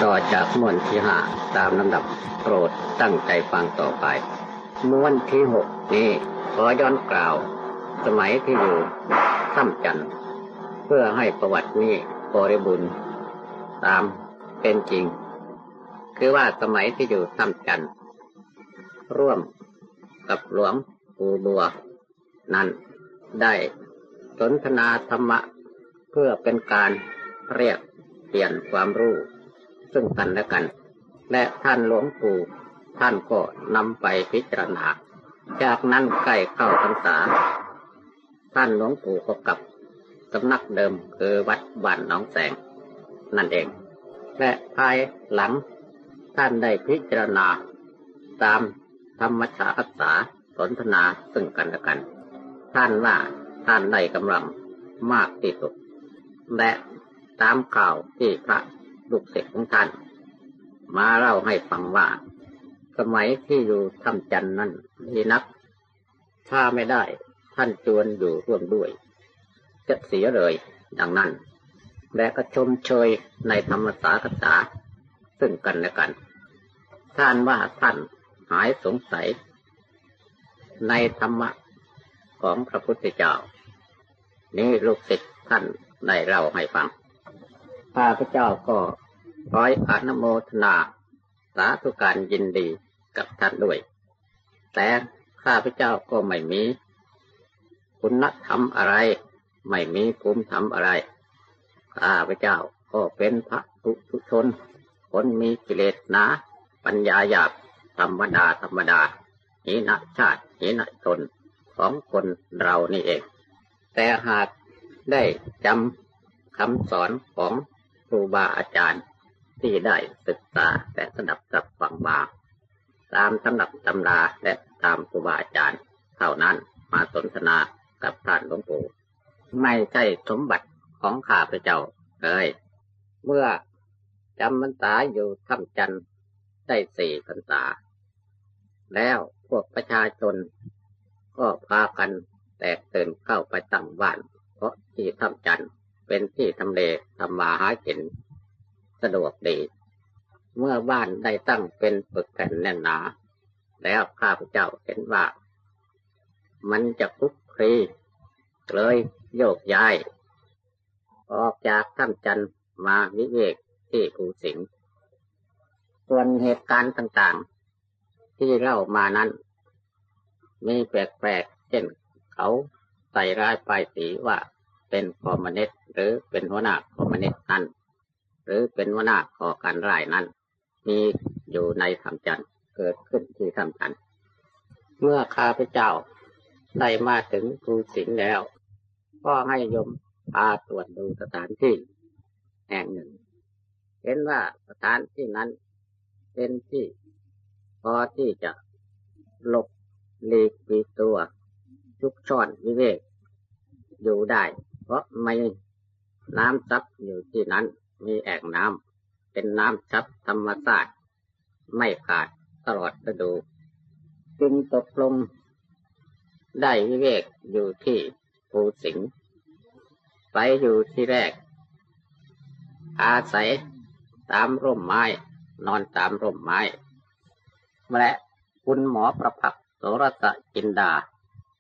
ต่อจากม้วนที่ห้าตามลำดับโปรดตั้งใจฟังต่อไปม้วนที่หกนี้ขอย้อนกล่าวสมัยที่อยู่ถ้ำจันทร์เพื่อให้ประวัตินี้บริบูรณ์ตามเป็นจริงคือว่าสมัยที่อยู่ถ้ำจันทร์ร่วมกับหลวงปู่บัวนั้นได้สนทนาธรรมะเพื่อเป็นการเรียกเปลี่ยนความรู้ซึ่งกันและกันและท่านหลวงปู่ท่านก็นำไปพิจารณาจากนั้นใกล้เข้าพรรษาท่านหลวงปู่ก็กลับสำนักเดิมคือวัดบ้านหนองแสงนั่นเองและภายหลังท่านได้พิจารณาตามธรรมชาติสนทนาซึ่งกันและกันท่านว่าท่านได้กำลังมากที่สุดและตามข่าวที่พระลูกศิษย์ของท่านมาเล่าให้ฟังว่าสมัยที่อยู่ถ้ำจันทร์นั้นดีนักถ้าไม่ได้ท่านชวนอยู่ร่วมด้วยจะเสียเลยดังนั้นและก็ชมเชยในธรรมศาสตร์ซึ่งกันและกันท่านว่าท่านหายสงสัยในธรรมะของพระพุทธเจ้านี้ลูกศิษย์ท่านได้เล่าให้ฟังข้าพเจ้าก็ขออนุโมทนาสาธุการยินดีกับท่านด้วยแต่ข้าพเจ้าก็ไม่มีคุณธรรมอะไรไม่มีภูมิธรรมอะไรข้าพเจ้าก็เป็นพระปุถุชนคนมีกิเลสหนาปัญญาหยาบธรรมดาหินชาติหินชนของคนเรานี่เองแต่หากได้จำคำสอนของครูบาอาจารย์ที่ได้ศึกษาและสดับสับฟังมาตามตำรับตำราและตามครูบาอาจารย์เท่านั้นมาสนทนากับท่านหลวงปู่ไม่ใช่สมบัติของข้าพเจ้าเลยเมื่อจำพรรษาอยู่ถ้ำจันทร์ได้4 พรรษาแล้วพวกประชาชนก็พากันแตกตื่นเข้าไปตั้งบ้านเพราะที่ถ้ำจันทร์เป็นที่ทำเลทำมาหากินสะดวกดีเมื่อบ้านได้ตั้งเป็นปึกแผ่นแน่นหนาแล้วข้าพเจ้าเห็นว่ามันจะคลุกคลีเลยโยกย้ายออกจากถ้ำจันทร์มาวิเวกที่ภูสิงห์ส่วนเหตุการณ์ต่างๆที่เล่ามานั้นมีแปลกๆเช่นเขาใส่ร้ายป้ายสีว่าเป็นคอมมิวนิสต์หรือเป็นหัวหน้าคอมมิวนิสต์นั้นหรือเป็นหัวหน้าก่อการร้ายนั้นมีอยู่ในถ้ำจันทร์เกิดขึ้นที่ถ้ำจันทร์เมื่อข้าพเจ้าได้มาถึงภูสิงห์แล้วก็ให้โยมพาตรวจดูสถานที่แห่งหนึ่งเห็นว่าสถานที่นั้นเป็นที่พอที่จะหลบหลีกปีตัวชุกช่อนวิเวกอยู่ได้เพราะไม่น้ำซับอยู่ที่นั้นมีแอ่งน้ำเป็นน้ำซับธรรมชาติไม่ขาดตลอดฤดูจึงตกลงได้วิเวกอยู่ที่ภูสิงห์ไปอยู่ที่แรกอาศัยตามร่มไม้นอนตามร่มไม้และคุณหมอประภักษ์โสรสจินดา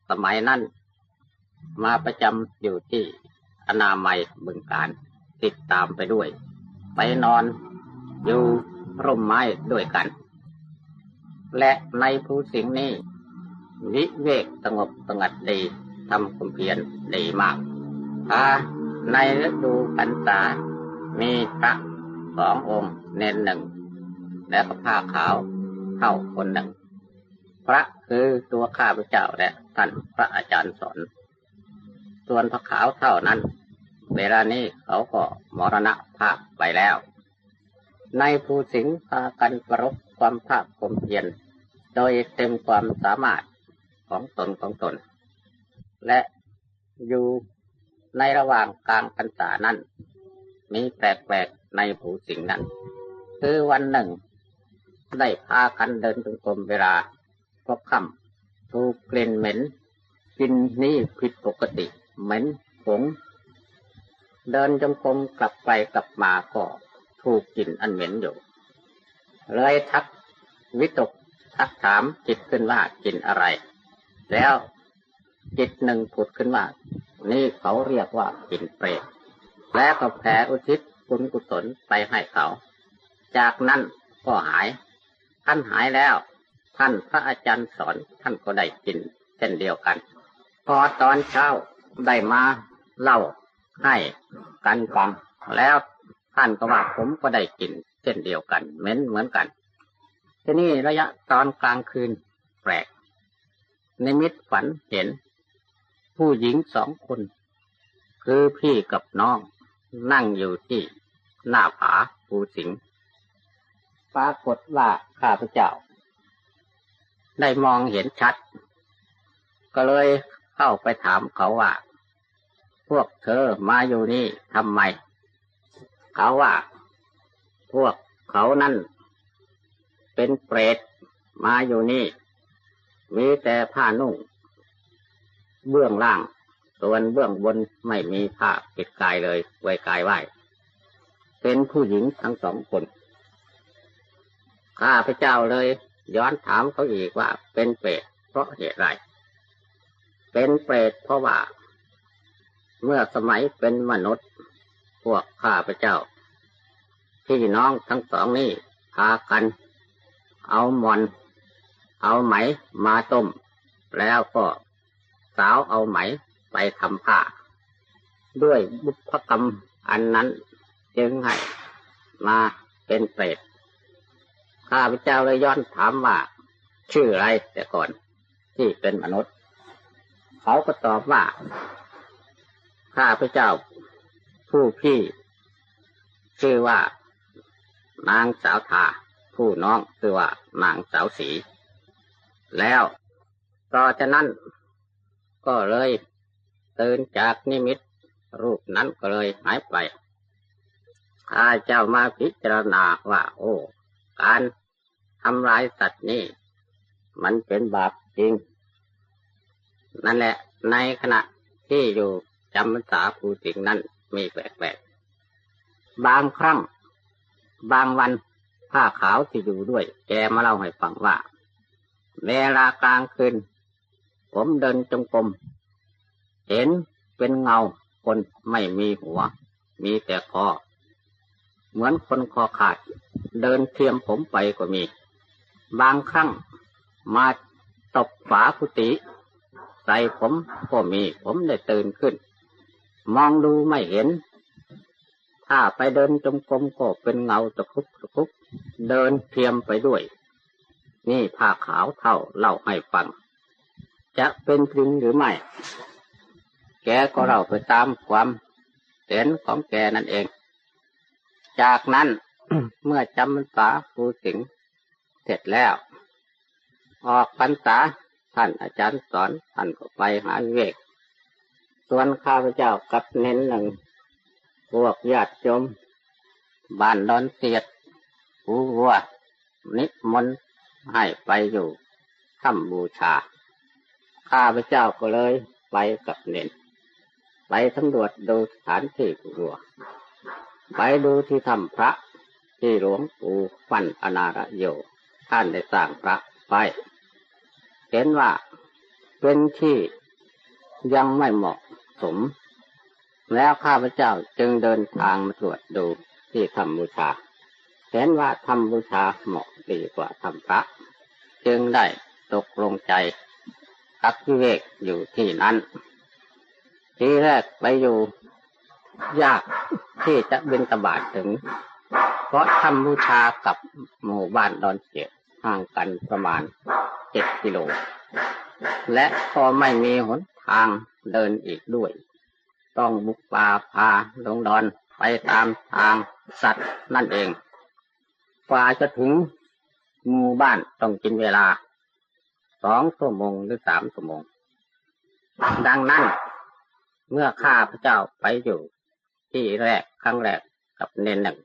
สมัยนั้นมาประจำอยู่ที่อนามัยบึงกาฬติดตามไปด้วยไปนอนอยู่ร่มไม้ด้วยกันและในภูสิงห์นี้วิเวกสงบสงัดดีทำความเพียรดีมากในฤดูพรรษามีพระ2 องค์เนน1และก็ผ้าขาวเข้าคนหนึ่งพระคือตัวข้าพเจ้าและท่านพระอาจารย์สอนส่วนพระขาวเท่านั้นเวลานี้เขาก็มรณภาพไปแล้วในภูสิงห์พากันประรบความภาคความเพียรโดยเต็มความสามารถของตนและอยู่ในระหว่างกลางพรรษานั้นมีแปลกๆในภูสิงห์นั้นคือวันหนึ่งได้พากันเดินจงกรมเวลาพบค่ำถูกกลิ่นเหม็นกลิ่นนี้ผิดปกติเหม็นผงเดินจงกรมกลับไปกลับมาก็ ถูกกลิ่นอันเหม็นอยู่เลยทักวิตกทักถามจิตขึ้นว่ากลิ่นอะไรแล้วจิตหนึ่งผุดขึ้นว่านี่เขาเรียกว่ากลิ่นเปรตแล้วก็แผ่อุทิศบุญกุศลไปให้เขาจากนั้นก็หายท่านหายแล้วท่านพระอาจารย์สอนท่านก็ได้กินเช่นเดียวกันพอตอนเช้าได้มาเล่าให้กันฟังแล้วท่านก็ว่าผมก็ได้กินเช่นเดียวกันเหมือนกันทีนี้ระยะตอนกลางคืนแปลกนิมิตฝันเห็นผู้หญิง2 คนคือพี่กับน้องนั่งอยู่ที่หน้าผาภูสิงห์ปรากฏว่าข้าพเจ้าได้มองเห็นชัดก็เลยเข้าไปถามเขาว่าพวกเธอมาอยู่นี่ทำไมเขาว่าพวกเขานั่นเป็นเปรตมาอยู่นี่มีแต่ผ้านุ่งเบื้องล่างส่วนเบื้องบนไม่มีผ้าปิดกายเลยไว้กายไหวเป็นผู้หญิงทั้ง2 คนข้าพเจ้าเลยย้อนถามเขาอีกว่าเป็นเปรตเพราะเหตุไรเป็นเปรตเพราะว่าเมื่อสมัยเป็นมนุษย์พวกข้าพเจ้าพี่น้องทั้ง2นี้พากันเอาหม่อนเอาไหมมาต้มแล้วก็สาวเอาไหมไปทำผ้าด้วยบุพกรรมอันนั้นจึงให้มาเป็นเปรตข้าพเจ้าเลยย้อนถามว่าชื่ออะไรแต่ก่อนที่เป็นมนุษย์เขาก็ตอบว่าข้าพเจ้าผู้พี่ชื่อว่านางสาวทาผู้น้องชื่อว่านางสาวศรีแล้วต่อจากนั้นก็เลยตื่นจากนิมิตรูปนั้นก็เลยหายไปข้าเจ้ามาพิจารณาว่าโอ้การทำร้ายสัตว์นี่มันเป็นบาปจริงนั่นแหละในขณะที่อยู่จำพรรษาภูสิงห์นั้นมีแปลกๆบางครั้งบางวันผ้าขาวที่อยู่ด้วยแกมาเล่าให้ฟังว่าเวลากลางคืนผมเดินจงกรมเห็นเป็นเงาคนไม่มีหัวมีแต่คอเหมือนคนคอขาดเดินเทียมผมไปก็มีบางครั้งมาตบฝากุฏิใส่ผมก็มีผมได้ตื่นขึ้นมองดูไม่เห็นถ้าไปเดินจงกรมก็เป็นเงาตะคุบเดินเทียมไปด้วยนี่ผ้าขาวเท่าเล่าให้ฟังจะเป็นจริงหรือไม่แกก็เล่าไปตามความเห็นของแกนั่นเองจากนั้น เมื่อจำพรรษาภูสิงห์เสร็จแล้วออกพรรษาท่านอาจารย์สอนท่านก็ไปหาวิเวกส่วนข้าพเจ้ากับเน้นหนึ่งพวกญาติโยมบ้านดอนเสียดผู้วัวนิมนต์ให้ไปอยู่ถ้ำบูชาข้าพเจ้าก็เลยไปกับเน้นไปสำรวจดูสถานที่ผู้วัวไปดูที่ถ้ำพระที่หลวงปู่ฟั่นอนารโยท่านได้สร้างพระไปเห็นว่าเป็นที่ยังไม่เหมาะสมแล้วข้าพเจ้าจึงเดินทางมาตรวจดูที่ถ้ำบูชาเห็นว่าถ้ำบูชาเหมาะดีกว่าถ้ำพระจึงได้ตกลงใจพักวิเวกอยู่ที่นั้นทีแรกไปอยู่ยากที่จะบิณฑบาตถึงเพราะถ้ำบูชากับหมู่บ้านดอนเสียดห่างกันประมาณ7 กิโลและก็ไม่มีหนทางเดินอีกด้วยต้องบุกป่าพาลงดอนไปตามทางสัตว์นั่นเองกว่าจะถึงหมู่บ้านต้องกินเวลา2 ชั่วโมงหรือ3 ชั่วโมงดังนั้นเมื่อข้าพเจ้าไปอยู่ที่แรกครั้งแรกกับเนนหนึ่ง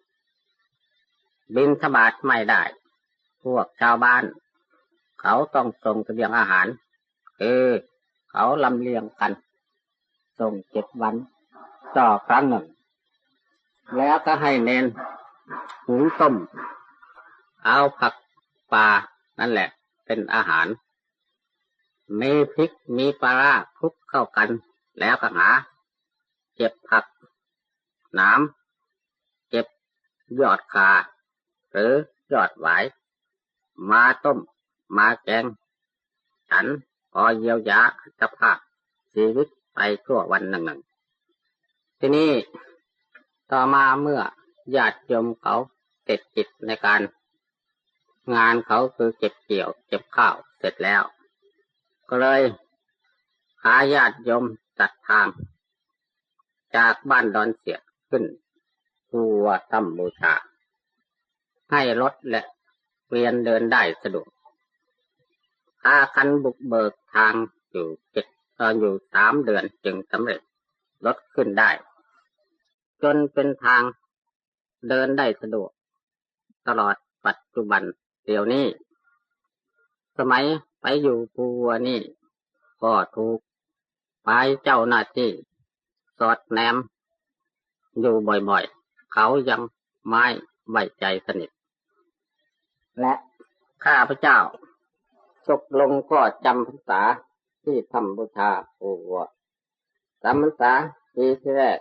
บิณฑบาตไม่ได้พวกชาวบ้านเขาต้องส่งเสบียงอาหารเขาลำเลียงกันส่ง7 วันต่อครั้งหนึ่งแล้วก็ให้เนน หุงต้มเอาผักปลานั่นแหละเป็นอาหารมีพริกมีปลาร้าคลุกเข้ากันแล้วก็หาเก็บผักหนามเก็บยอดข่าหรือยอดหวายมาต้มมาแกงฉันพอเยียวยาสภาพชีวิตไปชั่ววันหนึ่งทีนี้ต่อมาเมื่อญาติโยมเขาเสร็จกิจในการงานเขาคือเก็บเกี่ยวเก็บข้าวเสร็จแล้วก็เลยหาญาติโยมตัดทางจากบ้านดอนเสียขึ้นภูวัดถ้ำบูชาให้รถและเกวียนเดินได้สะดวกพากันบุกเบิกทางอยู่3 เดือนจึงสำเร็จรถขึ้นได้จนเป็นทางเดินได้สะดวกตลอดปัจจุบันเดี๋ยวนี้สมัยไปอยู่ภูวัวนี่ก็ถูกฝ่ายเจ้าหน้าที่สอดแนมอยู่บ่อยๆเขายังไม่ไว้ใจสนิทและข้าพเจ้าตกลงก็จำพรรษาที่ทำบูชาภูวัวจำพรรษาปีที่แรก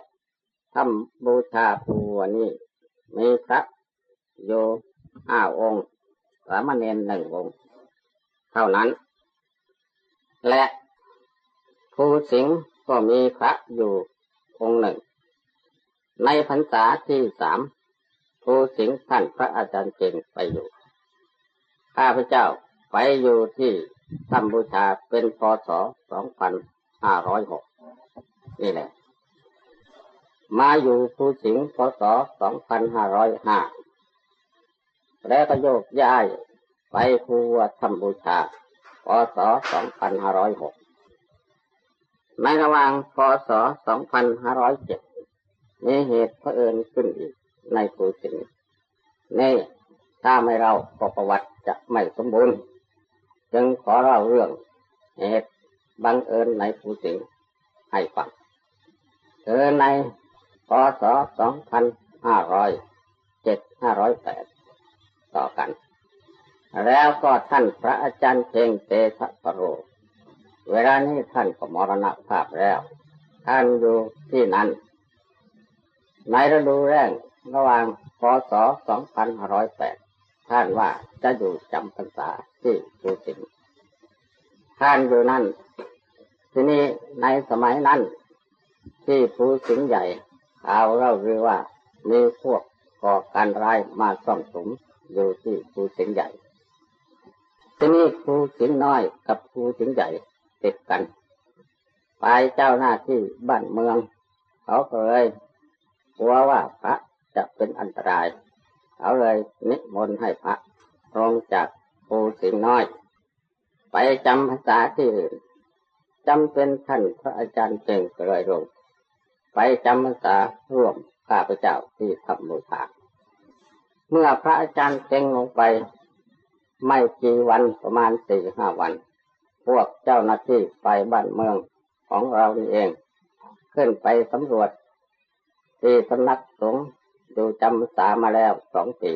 ทำบูชาภูวัวนี่มีพระอยู่5 องค์สามเณร1 องค์เท่านั้นและภูสิงห์ก็มีพระอยู่องค์หนึ่งในพรรษาที่3ภูสิงห์ท่านพระอาจารย์เจงไปอยู่ข้าพเจ้าไปอยู่ที่ทำบูชาเป็นพ.ศ. 2506นี่แหละมาอยู่ภูสิงห์พ.ศ. 2505แล้วก็โยกย้ายไปภูวัดทำบูชาพ.ศ. 2506ในระหว่างพ.ศ. 2507มีเหตุเผอิญขึ้นอีกในภูสิงห์นี่ถ้าไม่เราก็ประวัติจะไม่สมบูรณ์จึงขอเล่าเรื่องเหตุบังเอิญในภูสิงห์ให้ฟังในพ.ศ. 2507-508ต่อกันแล้วก็ท่านพระอาจารย์เชงเตชะปโรเวลานี้ท่านก็มรณภาพแล้วท่านอยู่ที่นั้นในฤดูแล้งระหว่างพ.ศ. 2508ท่านว่าจะอยู่จำพรรษาที่ภูสิงห์ท่านอยู่นั่นทีนี้ในสมัยนั้นที่ภูสิงห์ใหญ่ข่าวเล่าคือว่ามีพวกก่อการร้ายมาซ่องสุมอยู่ที่ภูสิงห์ใหญ่ทีนี้ภูสิงห์น้อยกับภูสิงห์ใหญ่ติดกันฝ่ายเจ้าหน้าที่บ้านเมืองเขาก็เลยกลัวว่าพระจะเป็นอันตรายเขาเลยนิมนต์ให้พระลงจากภูสิงห์น้อยไปจำพรรษาที่อื่นจำเป็นท่านพระอาจารย์เจงก็เลยลงไปจำพรรษาร่วมข้าพเจ้าที่ทำบูชาเมื่อพระอาจารย์เจงลงไปไม่กี่วันประมาณ 4-5 วันพวกเจ้าหน้าที่ฝ่ายบ้านเมืองของเรานี่เองขึ้นไปสำรวจที่สำนักสงฆ์อยู่จำพรรษามาแล้ว2 ปี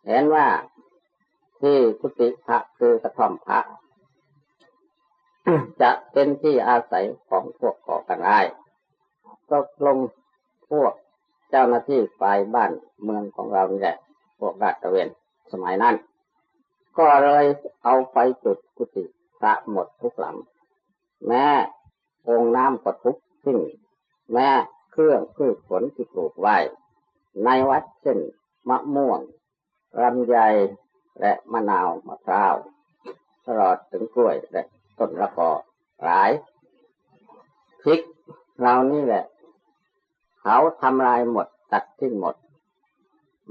เห็นว่าที่กุฏิพระคือกระท่อมพระ จะเป็นที่อาศัยของพวกก่อการร้ายก็ลงพวกเจ้าหน้าที่ฝ่ายบ้านเมืองของเรานี่แหละพวกราชตระเวนสมัยนั้นก็เลยเอาไฟจุดกุฏิพระหมดทุกหลังแม้องค์น้ำก็ทุบทิ้งแม้เครื่องพืชผลที่ปลูกไว้ในวัดเช่นมะม่วงลำไยและมะนาวมะพร้าวตลอดถึงกล้วยและต้นละกอหลายพริกเรานี่แหละเขาทำลายหมดตัดทิ้งหมด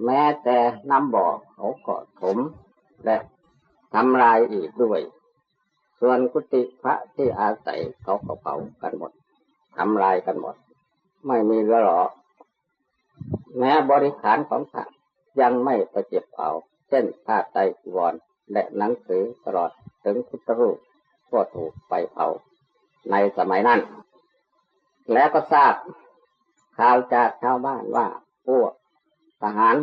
แม้แต่น้ำบ่อเขาก็ถมและทำลายอีกด้วยส่วนกุฏิพระที่อาศัยเขาก็เผากันหมดทำลายกันหมดไม่มีเหลือหรอแม้บริขารของพระยังไม่ประเจ็บเผาเช่นผ้าไตรจีวรและหนังสือตลอดถึงพุทธรูปก็ถูกไฟเผาในสมัยนั้นแล้วก็ทราบข่าวจากชาวบ้านว่าพวก ทหาร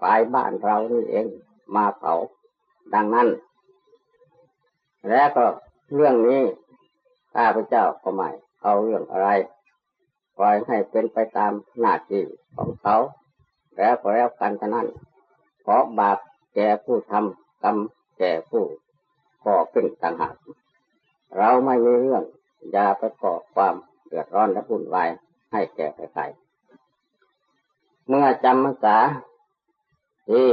ฝ่ายบ้านเรานี่เองมาเผาดังนั้นแล้วก็เรื่องนี้ข้าพเจ้าก็ไม่เอาเรื่องอะไรปล่อยให้เป็นไปตามหน้าที่ของเขาแล้วก็แล้วกันเท่านั้นเพราะบาปแก่ผู้ทำกรรมแก่ผู้ก่อขึ้นต่างหากเราไม่มีเรื่องอย่าไปก่อความเดือดร้อนและวุ่นวายให้แก่ใครเมื่อจำพรรษาที่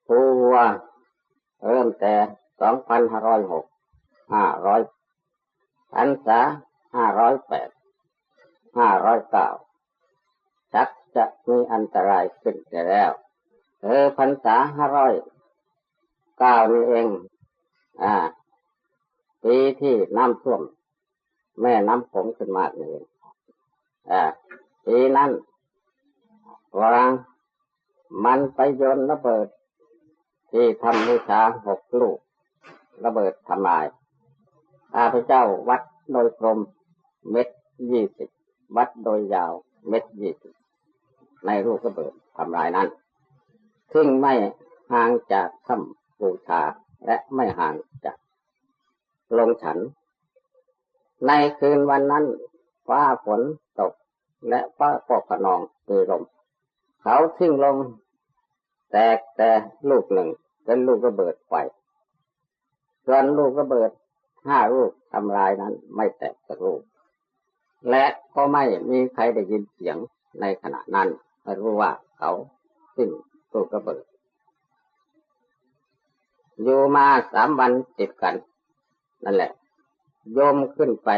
ภูวัวเริ่มแต่2,506 500พรรษา508 509ชักจะมีอันตรายขึ้นแล้วพรรษา509นี่เองปีที่น้ำท่วมแม่น้ำโขงขึ้นมานี่เองปีนั้นวางมันไปโยนระเบิดที่ทำบูชา6 ลูกระเบิดทำลายข้าพเจ้าวัดโดยกลม1.20 วัดโดยยาว1.20ในลูกระเบิดทำลายนั้นซึ่งไม่ห่างจากถ้ำบูชาและไม่ห่างจากโรงฉันในคืนวันนั้นฟ้าฝนตกและฟ้าก็ขนองมีลมเขาทิ้งลงแตกแต่ลูกหนึ่งเป็นลูกระเบิดไฟส่วนลูกระเบิด5 ลูกทำลายนั้นไม่แตกสักลูกและก็ไม่มีใครได้ยินเสียงในขณะนั้นไม่รู้ว่าเขาสิ้นลูกระเบิดอยู่มา3 วันติดกันนั่นแหละโยมขึ้นไป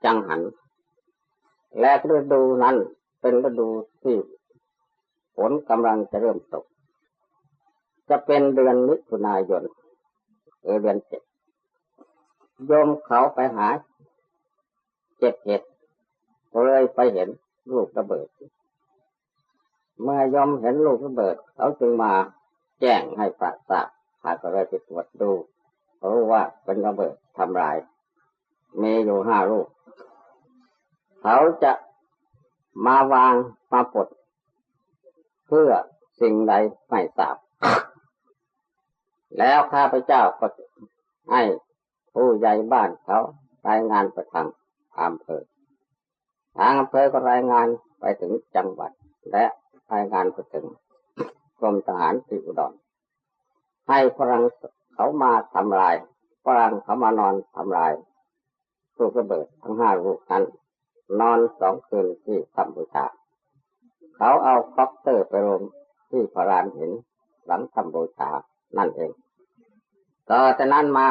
จังหันและฤดูนั้นเป็นฤดูที่ฝนกำลังจะเริ่มตกจะเป็นเดือนมิถุนายนเดือน7โยมเขาไปหาเก็บเห็ดเลยไปเห็นลูกระเบิดเมื่อยอมเห็นลูกระเบิดเขาจึงมาแจ้งให้พระทราบพระก็เลยไปตรวจดูรู้ว่าเป็นระเบิดทำลายมีอยู่5 ลูกเขาจะมาวางมาปลดเพื่อสิ่งใดไม่ทราบแล้วข้าพเจ้าก็ให้ผู้ใหญ่บ้านเขารายงานไปทางอำเภอก็รายงานไปถึงจังหวัดและรายงานไปถึงกรมทหารที่อุดรให้ฝรั่งเขามาทำลายฝรั่งเขามานอนทำลายลูกระเบิดทั้ง5 ลูกนั้นนอน2 คืนที่ถ้ำบูชาเขาเอาคอปเตอร์ไปลงที่พระลานหินหลังถ้ำบูชานั่นเองต่อจากนั้นมา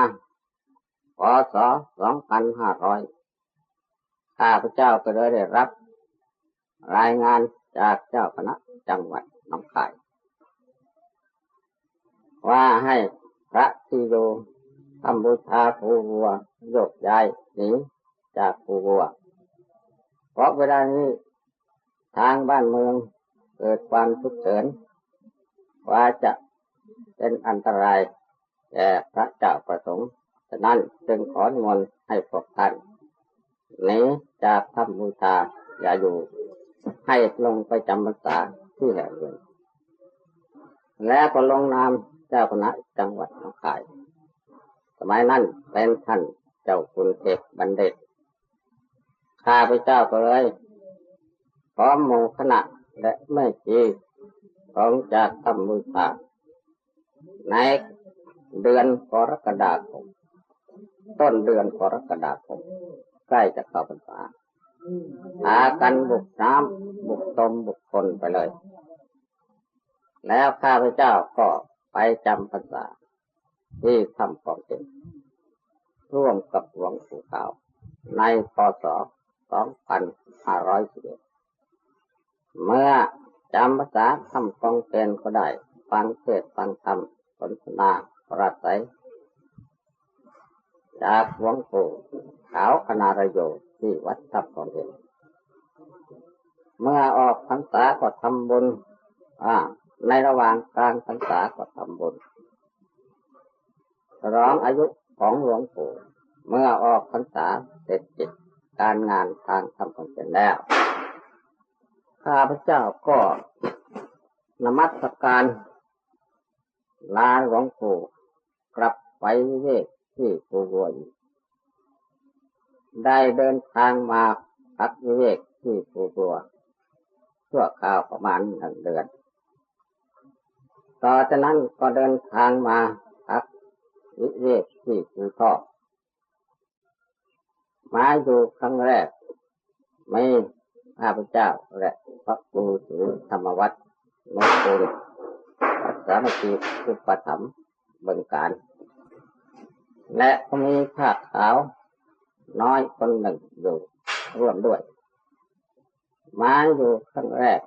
พ.ศ. 2500ข้าพเจ้าก็เลยได้รับรายงานจากเจ้าคณะจังหวัดหนองคายว่าให้พระที่อยู่ถ้ำบูชาภูวัวโยกย้ายหนีจากภูวัวเพราะเวลานี้ทางบ้านเมืองเกิดความฉุกเฉินว่าจะเป็นอันตรายแก่พระเจ้าประสงค์ฉะนั้นจึงขอนิมนต์ให้พวกท่านหนีจากถ้ำบูชาอย่าอยู่ให้ลงไปจำพรรษาที่แห่งอื่นแล้วก็ลงนามเจ้าคณะจังหวัดหนองคายสมัยนั้นเป็นท่านเจ้าคุณเอกบัณฑิตข้าพเจ้าก็เลยพร้อมหมู่คณะและแม่ชีของจากถ้ำบูชาในเดือนกรกฎาคมต้นเดือนกรกฎาคมใกล้จะเข้าพรรษาพากันบุกน้ำบุกตมบุกคนไปเลยแล้วข้าพเจ้าก็ไปจำพรรษาที่ถ้ำกองเต็มร่วมกับหลวงปู่ขาวในพ.ศ. 2511เมื่อจำพรรษาถ้ำกองเต็มก็ได้ฟังเทศน์ฟังธรรมสนทนาปราศัยจากหลวงปู่ขาวคณารโยที่วัดถ้ำกองเต็มเมื่อออกพรรษาก็ทำบุญในระหว่างกลางพรรษาก็ทำบุญฉลองอายุของหลวงปู่เมื่อออกพรรษาเสร็จกิจการงานทางธรรมเป็นแล้ว ข้าพเจ้าก็นมัสการลาหลวงปู่กลับไปวิเวกที่ภูบัวอีกได้เดินทางมาพักวิเวกที่ภูบัวชั่วคราวประมาณ1 เดือนต่อจากนั้นก็เดินทางมาพักวิเวกที่ภูทอกมาอยู่ครั้งแรกไม่ข้าพเจ้าและพระครูศรีธรรมวัฒน์โนโกริสามัคคีอุปถัมภ์เบิ่งการและก็มีผ้าขาวน้อยคนหนึ่งอยู่ร่วมด้วยมาอยู่ครั้งแรก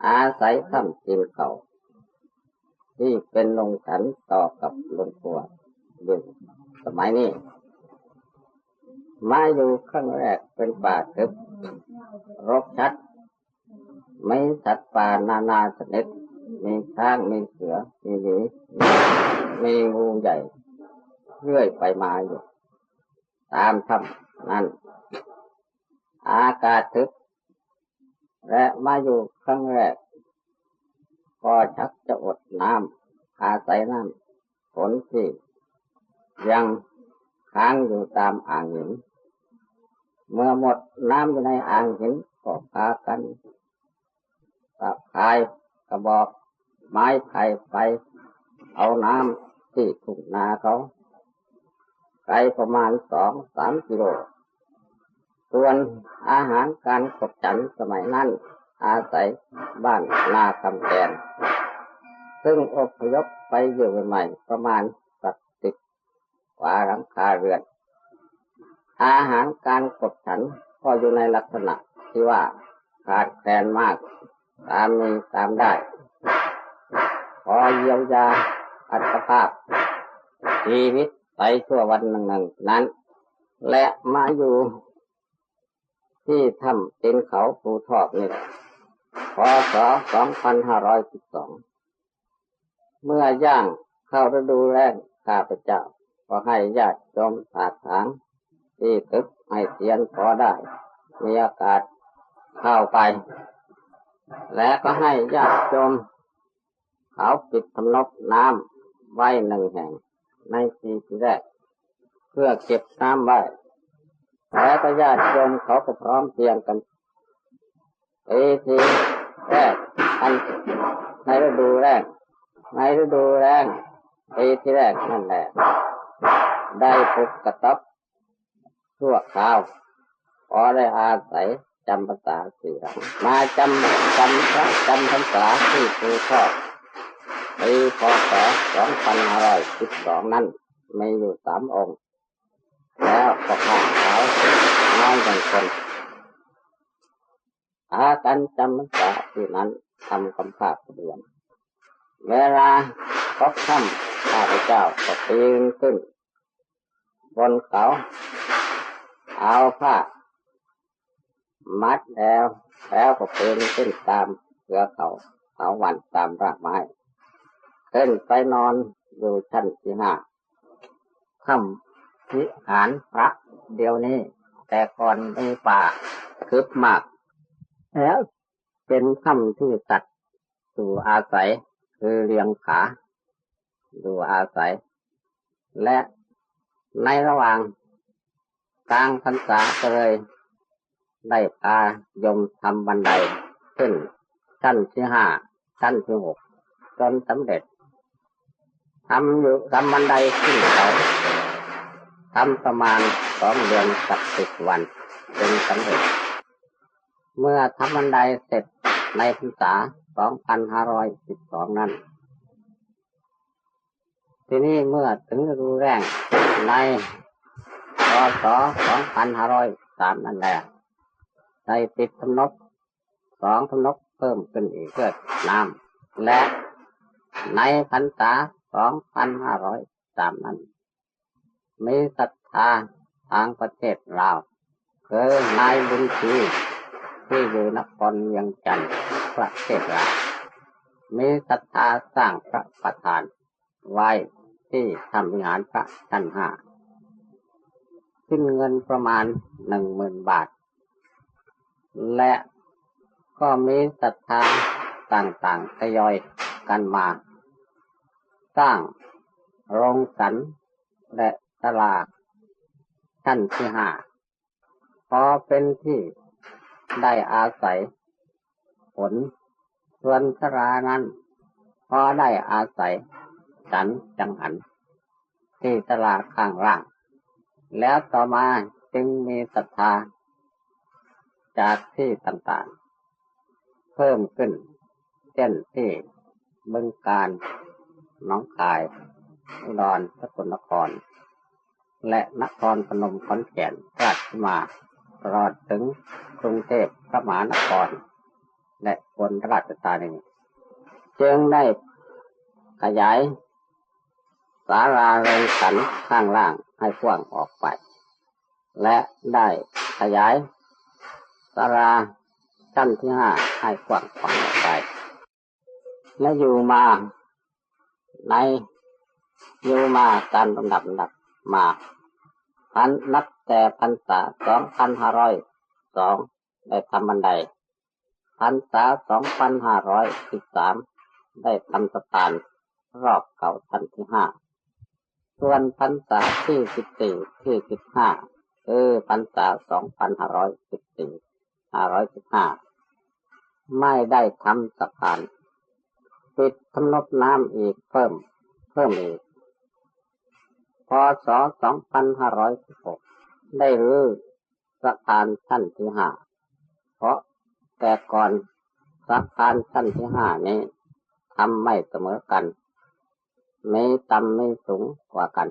อาศัยถ้ำจีนเขาที่เป็นโรงฉันต่อกับโรงครัวอยู่สมัยนี้มาอยู่ครั้งแรกเป็นป่าทึบรกชัดไม่สัตว์ป่านานาชนิดมีช้างมีเสือมีหมีมีงูใหญ่เรื่อยไปมาอยู่ตามถ้ำนั้นอากาศทึบและมาอยู่ครั้งแรกก็ชักจะอดน้ำอาศัยน้ำฝนที่ยังค้างอยู่ตามอ่างหินเมื่อหมดน้ำอยู่ในอ่างหินก็พากันตะพายกระบอกไม้ไผ่ไปเอาน้ำที่ทุ่งนาเขาไกลประมาณ2-3 กิโลส่วนอาหารการขบฉันสมัยนั้นอาศัยบ้านนาคำแกนซึ่งอพยพไปอยู่ใหม่ๆประมาณ10 กว่าหลังคาเรือนอาหารการขบฉันก็อยู่ในลักษณะที่ว่าขาดแคลนมากตามมีตามได้พอเยียวยาอัตภาพชีวิตไปชั่ววันหนึ่งนั้นและมาอยู่ที่ถ้ำตีนเขาภูทอกนี่พ.ศ. 2512เมื่อย่างเข้าฤดูแล้งข้าพเจ้าก็ให้ญาติโยมถากถางที่ตึกให้เตียนพอได้มีอากาศเข้าไปและก็ให้ญาติโยมเขาปิดทำนบน้ำไว้1 แห่งในที่แรกเพื่อเก็บน้ำไว้และก็ญาติโยมเขาก็พร้อมเพรียงกันทีแรกในฤดูแล้งที่แรกนั่นแหละได้ฝึกกระต๊อบชั่วคราวพอได้อาศัยจำพรรษา4 ครั้งมาจำพรรษาที่ภูทอกปีพ.ศ. 2512นั้นมีอยู่3 องค์แล้วก็ผ้าขาวน้อย1 คนพากันจำพรรษาที่นั้นทำกำภาพเดือนเวลาพบค่ำข้าพเจ้าก็ปีนขึ้นบนเขาเอาผ้ามัดแล้วก็ปีนขึ้นตามเสือเขาวันตามรากไม้ขึ้นไปนอนอยู่ชั้นที่ 5ค่ำวิหารพระเดี๋ยวนี้แต่ก่อนในป่าทึบมากแล้วเป็นค่ำที่สัตว์อยู่อาศัยคือเรียงผาอยู่อาศัยและในระหว่างกลางพรรษาก็เลยได้พาโยมทำบันไดขึ้นชั้นที่ 5ชั้นที่ 6จนสำเร็จทำบันไดขึ้นเขาทำประมาณ2 เดือนกับ10 วันจนสำเร็จเมื่อทำบันไดเสร็จในพรรษา2512นั้นทีนี้เมื่อถึงฤดูแล้งในพ.ศ. 2503นั่นแหละได้ติดทำนบ2 ทำนบเพิ่มขึ้นอีกเกิดน้ำและในพรรษา2503นั้นมีศรัทธาทางประเทศลาวคือนายบุญชีที่อยู่นครเวียงจันทร์ประเทศลาวมีศรัทธาสร้างพระประธานไว้ที่ถ้ำวิหารพระชั้น 5ขึ้นเงินประมาณ 10,000 บาทและ ก็มีศรัทธาต่างๆทยอยกันมาสร้างโรงสันและศาลาชั้นที่ห้าพอเป็นที่ได้อาศัยผลส่วนศาลานั้นพอได้อาศัยฉันจังหันที่ศาลาข้างล่างแล้วต่อมาจึงมีศรัทธาจากที่ต่างๆเพิ่มขึ้นเช่นที่บึงกาฬหนองคายอุดรสกลนครและนครพนมขอนแก่นราชสีมาตลอดถึงกรุงเทพพระมหานครและอุบลราชธานีจึงได้ขยายศาลาโรงฉันข้างล่างให้กว้างออกไปและได้ขยายศาลาชั้นที่ห้าให้กว้างออกไปและอยู่มาตามลำดับมานับแต่พรรษา 2502 ได้ทำบันไดพรรษา 2513 ได้ทำสะพานรอบเก่าชั้นที่ห้าส่วนพรรษาที่14ที่15คือพรรษา 2514-515 ไม่ได้ทำสะพานปิดทำนบน้ำอีกเพิ่มอีกพ.ศ. 2516 ได้รื้อสะพานชั้นที่ห้าเพราะแต่ก่อนสะพานชั้นที่ห้านี้ทำไม่เสมอกันมีต่ำมีสูงกว่ากัน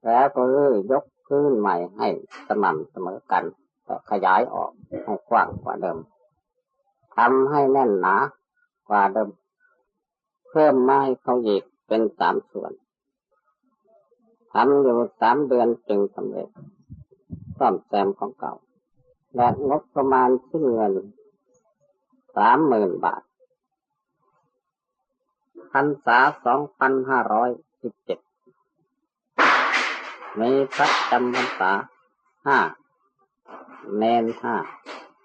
แล้วก็รื้อยกพื้นใหม่ให้สม่ำเสมอกันและขยายออกให้กว้างกว่าเดิมทำให้แน่นหนากว่าเดิมเพิ่มไม้เขาอีกเป็น3 ส่วนทำอยู่3 เดือนจึงสำเร็จซ่อมแซมของเก่าและงบประมาณสิ้นเงิน 30,000 บาทพรรษา 2517 มีพระจำพรรษา 5 เณร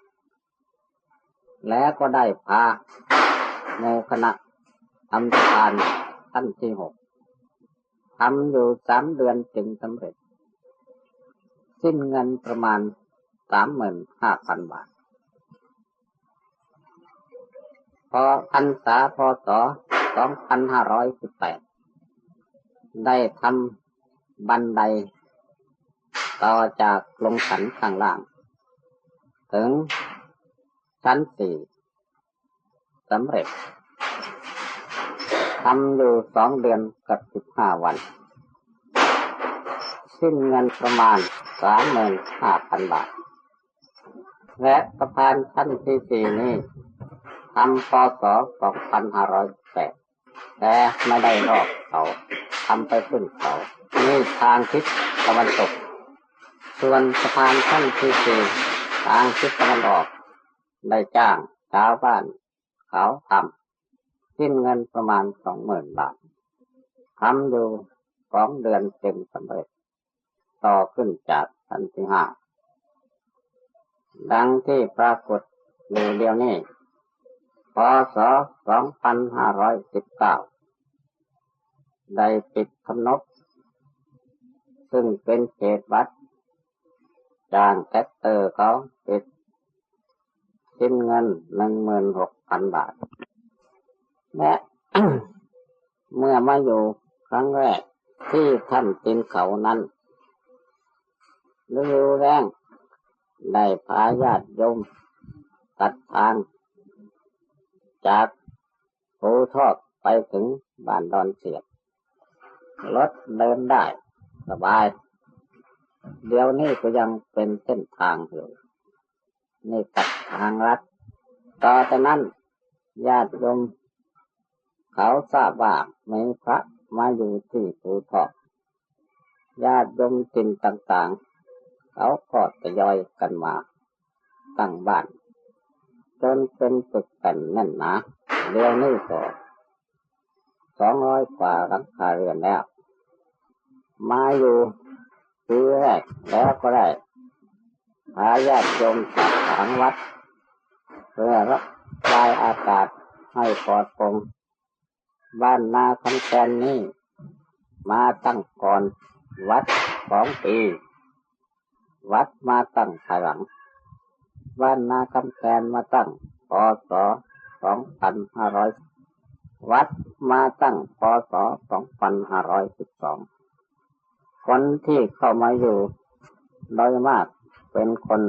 5และก็ได้พาโมคณะทำสะพานชั้นที่ 6ทำอยู่3 เดือนจึงสำเร็จสิ้นเงินประมาณ 35,000 บาทพอพรรษาพ.ศ. 2518 ได้ทำบันไดต่อจากโรงฉันข้างล่างถึงชั้น4สำเร็จทำอยู่2 เดือนกับ15 วันสิ้นเงินประมาณ 35,000 บาทและสะพานชั้นที่4นี้ทำพ.ศ. 2508แต่ไม่ได้รอบเขาทำไปขึ้นเขานี่ทางทิศตะวันตกส่วนสะพานชั้นที่4ทางทิศตะวันออกได้จ้างชาวบ้านเขาทำสิ้นเงินประมาณ 20,000 บาททำอยู่2 เดือนเต็มสำเร็จต่อขึ้นจากชั้นที่5ดังที่ปรากฏอยู่เดียวนี้พ.ศ. 2519 ได้ปิดทำนบซึ่งเป็นเขตวัดจ้างแท็กเตอร์เขาปิดสิ้นเงิน 16,000 บาทและ เมื่อมาอยู่ครั้งแรกที่ถ้ำตีนเขานั้นฤดูแล้งได้พาญาติโยมตัดทางจากภูทอกไปถึงบ้านดอนเสียดรถเดินได้สบายเดี๋ยวนี้ก็ยังเป็นเส้นทางอยู่นี่ตัดทางลัดต่อจากนั้นญาติโยมเขาทราบว่ามีพระมาอยู่ที่ภูทอกญาติโยมถิ่นต่างๆเขาก็ทยอยกันมาตั้งบ้านจนเป็นปึกแผ่นแน่นหนาเดี๋ยวนี้ก็200 กว่าหลังคาเรือนแล้วมาอยู่ปีแรกแล้วก็ได้พาญาติโยมตัดทางวัด เพื่อระบายอากาศให้ปลอดโปร่งบ้านนาคำแคนนี้มาตั้งก่อนวัด2 ปีวัดมาตั้งภายหลังบ้านนาคำแคนมาตั้งพ.ศ. 2500วัดมาตั้งพ.ศ. 2512คนที่เข้ามาอยู่โดยมากเป็นคน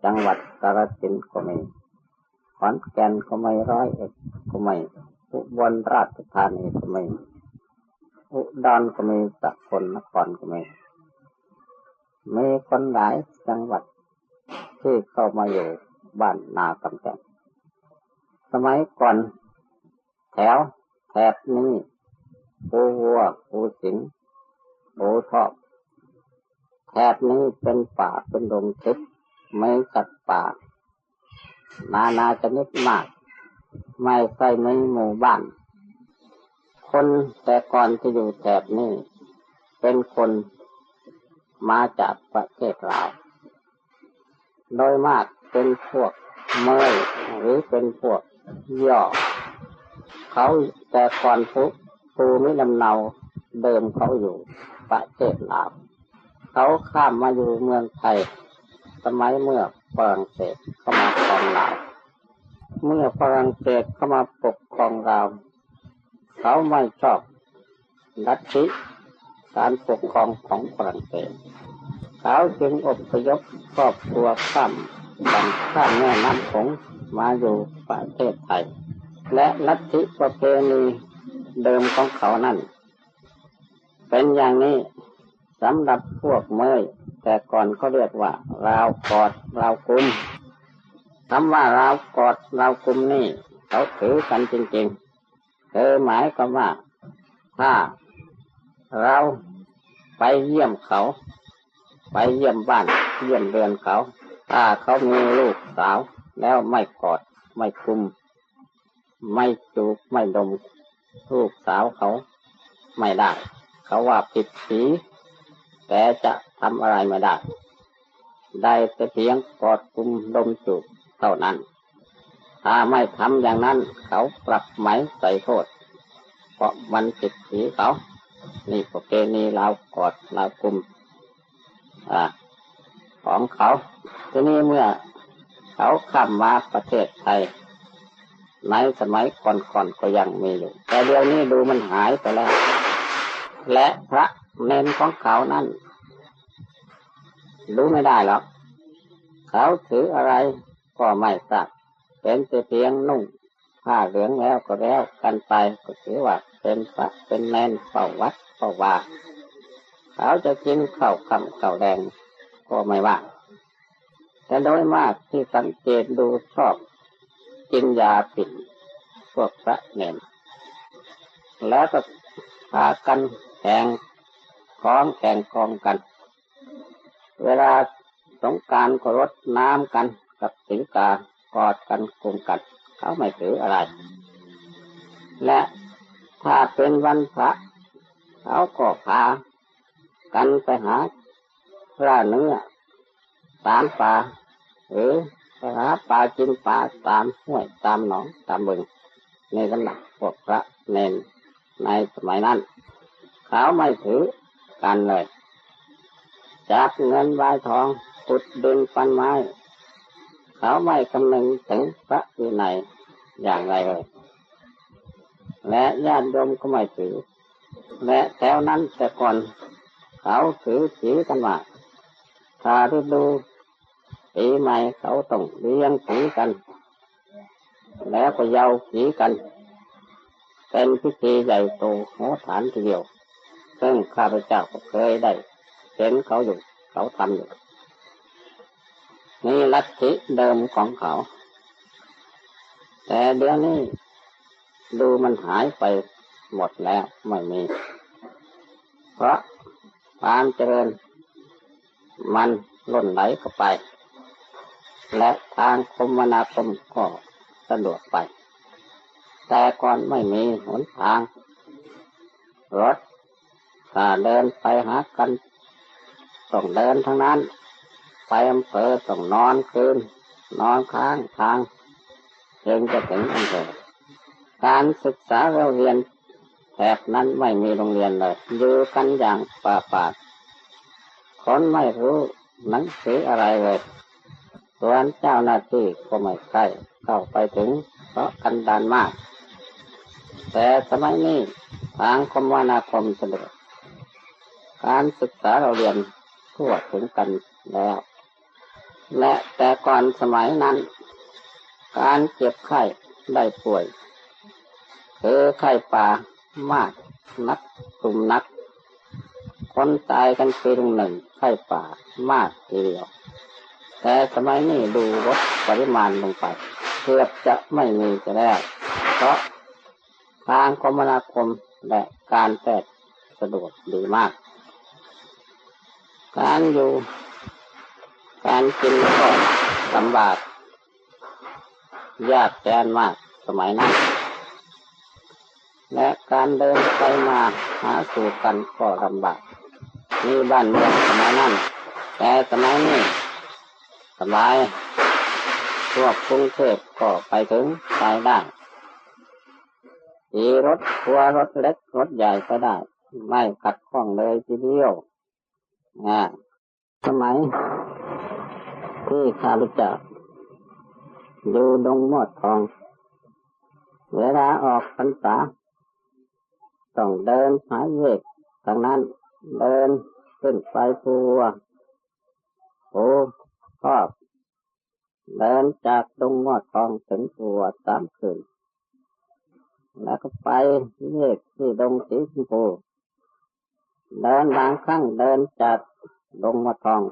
จังหวัดกาฬสินธุ์ก็มีขอนแก่นก็มีร้อยเอ็ดก็มีอุบลราชธานีก็มีอุดรก็มีสกลนครก็มีคนหลายจังหวัดที่เข้ามาอยู่บ้านนาคำแคนสมัยก่อนแถบนี้ปูวัวปูสิงปูทอบแถบนี้เป็นป่าเป็นดงทึบไม่สัตว์ป่านาชนิดมากไม่ใช่ในหมู่บ้านคนแต่ก่อนที่อยู่แถบนี้เป็นคนมาจากประเทศลาวโดยมากเป็นพวกเมยหรือเป็นพวกย่อเขาแต่ก่อนภูมิลำเนาเดิมเขาอยู่ประเทศลาวเขาข้ามมาอยู่เมืองไทยสมัยเมื่อฝรั่งเศสเข้ามาครองลาวเมื่อฝรั่งเศสเข้ามาปกครองลาวเขาไม่ชอบลัทธิการปกครองของฝรั่งเศสเขาจึงอพยพครอบครัวข้ามแม่น้ำโขงมาอยู่ประเทศไทยและลัทธิประเพณีเดิมของเขานั่นเป็นอย่างนี้สำหรับพวกเมยแต่ก่อนเขาเรียกว่าราวกอดราวกุมคำว่าราวกอดราวกุมนี่เขาถือกันจริงๆหมายความว่าถ้าเราไปเยี่ยมเขาไปเยี่ยมบ้านเยี่ยมเรือนเขาถ้าเขามีลูกสาวแล้วไม่กอดไม่กุมไม่จูบไม่ดมลูกสาวเขาไม่ได้เขาว่าผิดศีลแต่จะทำอะไรไม่ได้แต่เพียงกอดกุมดมจูบเท่านั้นถ้าไม่ทำอย่างนั้นเขาปรับไหมใส่โทษเพราะมันผิดศีลเขานี่ประเพณีเรากอดเรากุมของเขาทีนี้เมื่อเขาข้ามมาประเทศไทยในสมัยก่อนก็ยังมีอยู่แต่เดี๋ยวนี้ดูมันหายไปแล้วและพระเนนของเขานั้นรู้ไม่ได้หรอกเขาถืออะไรก็ไม่ทราบเป็นแต่เพียงนุ่งผ้าเหลืองแล้วก็แล้วกันไปก็ถือว่าเป็นพระเป็นเนนเฝ้าวัดเฝ้าว่าเขาจะกินข้าวค่ำข้าวแดงก็ไม่ว่าแต่โดยมากที่สังเกตดูชอบกินยาปิ่นพวกพระเนนแล้วก็พากันแข่งกองกันเวลาสงกรานต์ก็รดน้ำกันกับศรีกากอดกันกุมกันเขาไม่ถืออะไรและถ้าเป็นวันพระเขาก็พากันไปหาปลาเนื้อตามป่าหรือไปหาปลากินปลาตามห้วยตามหนองตามบึงในสำนักพวกพระเนนในสมัยนั้นเขาไม่ถือกันเลยจับเงินใบทองขุดดินปั้นไม้เขาไม่คำนึงถึงพระวินัยอย่างไรเลยและญาติโยมก็ไม่ถือและแถวนั้นแต่ก่อนเขาถือผีกันว่าถ้าฤดูปีใหม่เขาต้องเลี้ยงผีกันแล้วก็เย้าผีกันเป็นพิธีใหญ่โตโหฬารทีเดียวซึ่งข้าพเจ้าก็เคยได้เห็นเขาอยู่เขาทำอยู่นี่ลัทธิเดิมของเขาแต่เดี๋ยวนี้ดูมันหายไปหมดแล้วไม่มีเพราะความเจริญมันล้นไหลเข้าไปและทางคมนาคมก็สะดวกไปแต่ก่อนไม่มีหนทางรถถ้าเดินไปหากันต้องเดินทั้งนั้นไปอำเภอต้องนอนคืน นอนค้างทางจึงจะถึงอำเภอการศึกษาเราเรียนแถบนั้นไม่มีโรงเรียนเลยอยู่กันอย่างป่าคนไม่รู้หนังสืออะไรเลยส่วนเจ้าหน้าที่ก็ไม่ใกล้เข้าไปถึงเพราะกันดารมากแต่สมัยนี้ทางคมนาคมสะดวกการศึกษาเราเรียนทั่วถึงกันแล้วและแต่ก่อนสมัยนั้นการเจ็บไข้ได้ป่วยคือไข้ป่ามากนักกลุ่มนักคนตายกันปีหนึ่งไข้ป่ามากทีเดียวแต่สมัยนี้ดูลดปริมาณลงไปเกือบจะไม่มีจะแล้วเพราะทางคมนาคมและการแพทย์สะดวกดีมากการอยู่การกินก็ลำบากยากแสนมากสมัยนั้นและการเดินไปมาหาสู่กันก็ลำบากนี่บ้านเมืองสมัยนั้นแต่สมัยนี้สบายพวกกรุงเทพก็ไปถึงไปได้ขี่รถทัวร์รถเล็กรถใหญ่ก็ได้ไม่ขัดข้องเลยทีเดียวสมัยที่ข้าพเจ้าอยู่ดงมอดทองเวลาออกพรรษาต้องเดินหาเวกทางนั้นเดินขึ้นไปภูครอบเดินจากดงมอดทองถึงภู3 คืนแล้วก็ไปเวกที่ดงสีชมพูเดินบางครั้งเดินจากดงมอดทอง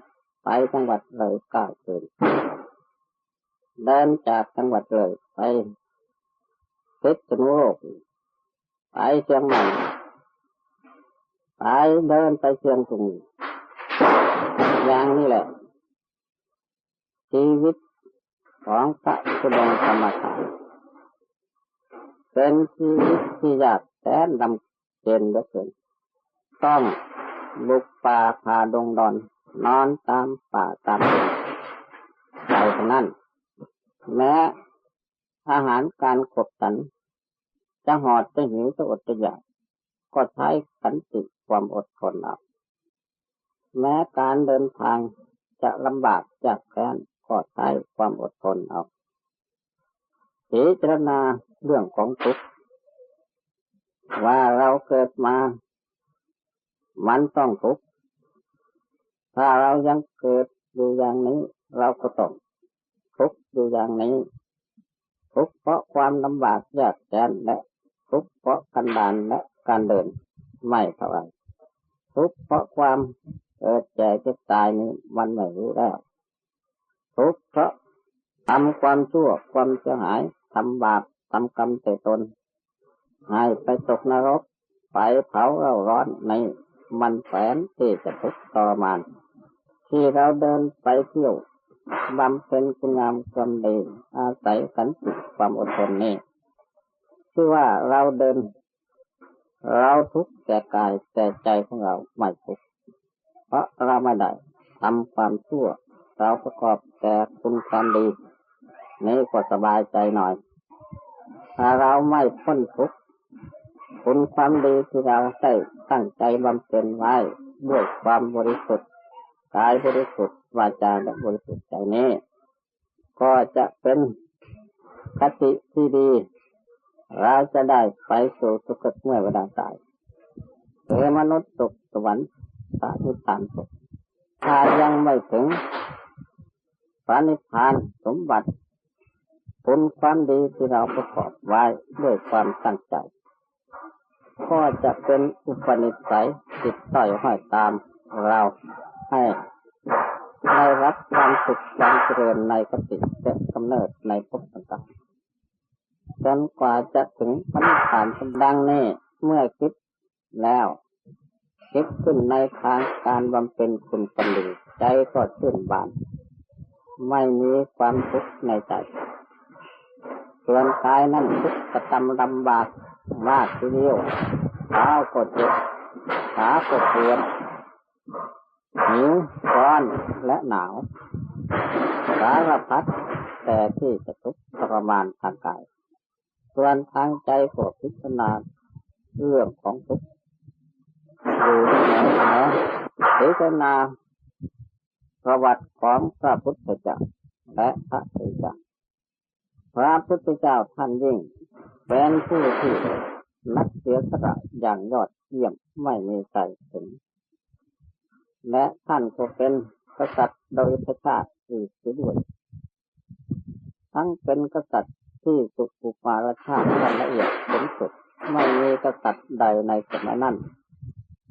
ไปจังหวัดเลย9 คืนเดินจากจังหวัดเลยไปพิษณุโลกไปเชียงใหม่ไปเดินไปเชียงตุงอย่างนี้แหละชีวิตของพระธุดงค์กรรมฐานเป็นชีวิตที่ยากแสนลำเค็ญเหลือเกินต้องบุกป่าผ่าดงดอนนอนตามป่าตามดงไปเท่านั้นแม้อาหารการขบฉันจะหอดจะหิวจะอดจะอยากก็ใช้ขันติความอดทนเอาแม้การเดินทางจะลำบากยากแค้นก็ใช้ความอดทนเอาพิจารณาเรื่องของทุกข์ว่าเราเกิดมามันต้องทุกข์ถ้าเรายังเกิดอยู่อย่างนี้เราก็ต้องทุกข์อยู่อย่างนี้ทุกข์เพราะความลำบากยากแสนและทุกข์เพราะกันดารและการเดินไม่เท่าไรทุกข์เพราะความเกิดแก่เจ็บตายนี้มันไม่รู้แล้วทุกข์เพราะทำความชั่วความเสียหายทำบาปทำกรรมใส่ตนให้ไปตกนรกไปเผาเราร้อนในมันแสนที่จะทุกข์ทรมานที่เราเดินไปเที่ยวบำเพ็ญคุณงามความดีอาศัยขันติความอดทนนี้ชื่อว่าเราเดินเราทุกข์แต่กายแต่ใจของเราไม่ทุกข์เพราะเราไม่ได้ทำความชั่วเราประกอบแต่คุณความดีนี่ก็สบายใจหน่อยถ้าเราไม่พ้นทุกข์คุณความดีที่เราได้ตั้งใจบำเพ็ญไว้ด้วยความบริสุทธิ์กายบริสุทธิ์วาจาและบริสุทธิ์ใจนี้ก็จะเป็นคติที่ดีเราจะได้ไปสู่สุคติเมื่อเวลาตายหรือมนุษย์ตกสวรรค์พระนิพพานตกถ้ายังไม่ถึงพระนิพพานสมบัติคุณความดีที่เราประกอบไว้ด้วยความตั้งใจก็จะเป็นอุปนิสัยติดต่อยห้อยตามเราให้ได้รับความสุขความเจริญในคติและกำเนิดในภพต่างๆจนกว่าจะถึงพระนิพพานดังนี้เมื่อคิดแล้วคิดขึ้นในทางการบำเพ็ญคุณความดีใจก็ชื่นบานไม่มีความทุกข์ในใจส่วนกายนั้นทุกข์กระทำลำบากมากทีเดียวเท้าก็เจ็บขาก็ปวดหิวร้อนและหนาวสารพัด แต่ที่จะทุกข์ทรมานทางกายส่วนทางใจก็พิจารณาเรื่องของทุกข์ดูแลพิจารณาประวัติของพระพุทธเจ้าและพระพุทธเจ้าพระพุทธเจ้าท่านยิ่งเป็นผู้ที่นักเสียสละอย่างยอดเยี่ยมไม่มีใครถึงและท่านก็เป็นกษัตริย์โดยพระชาติอีกด้วยทั้งเป็นกษัตริย์ที่สุขุมารชาติละเอียดสูงสุดไม่มีกษัตริย์ใดในสมัยนั้น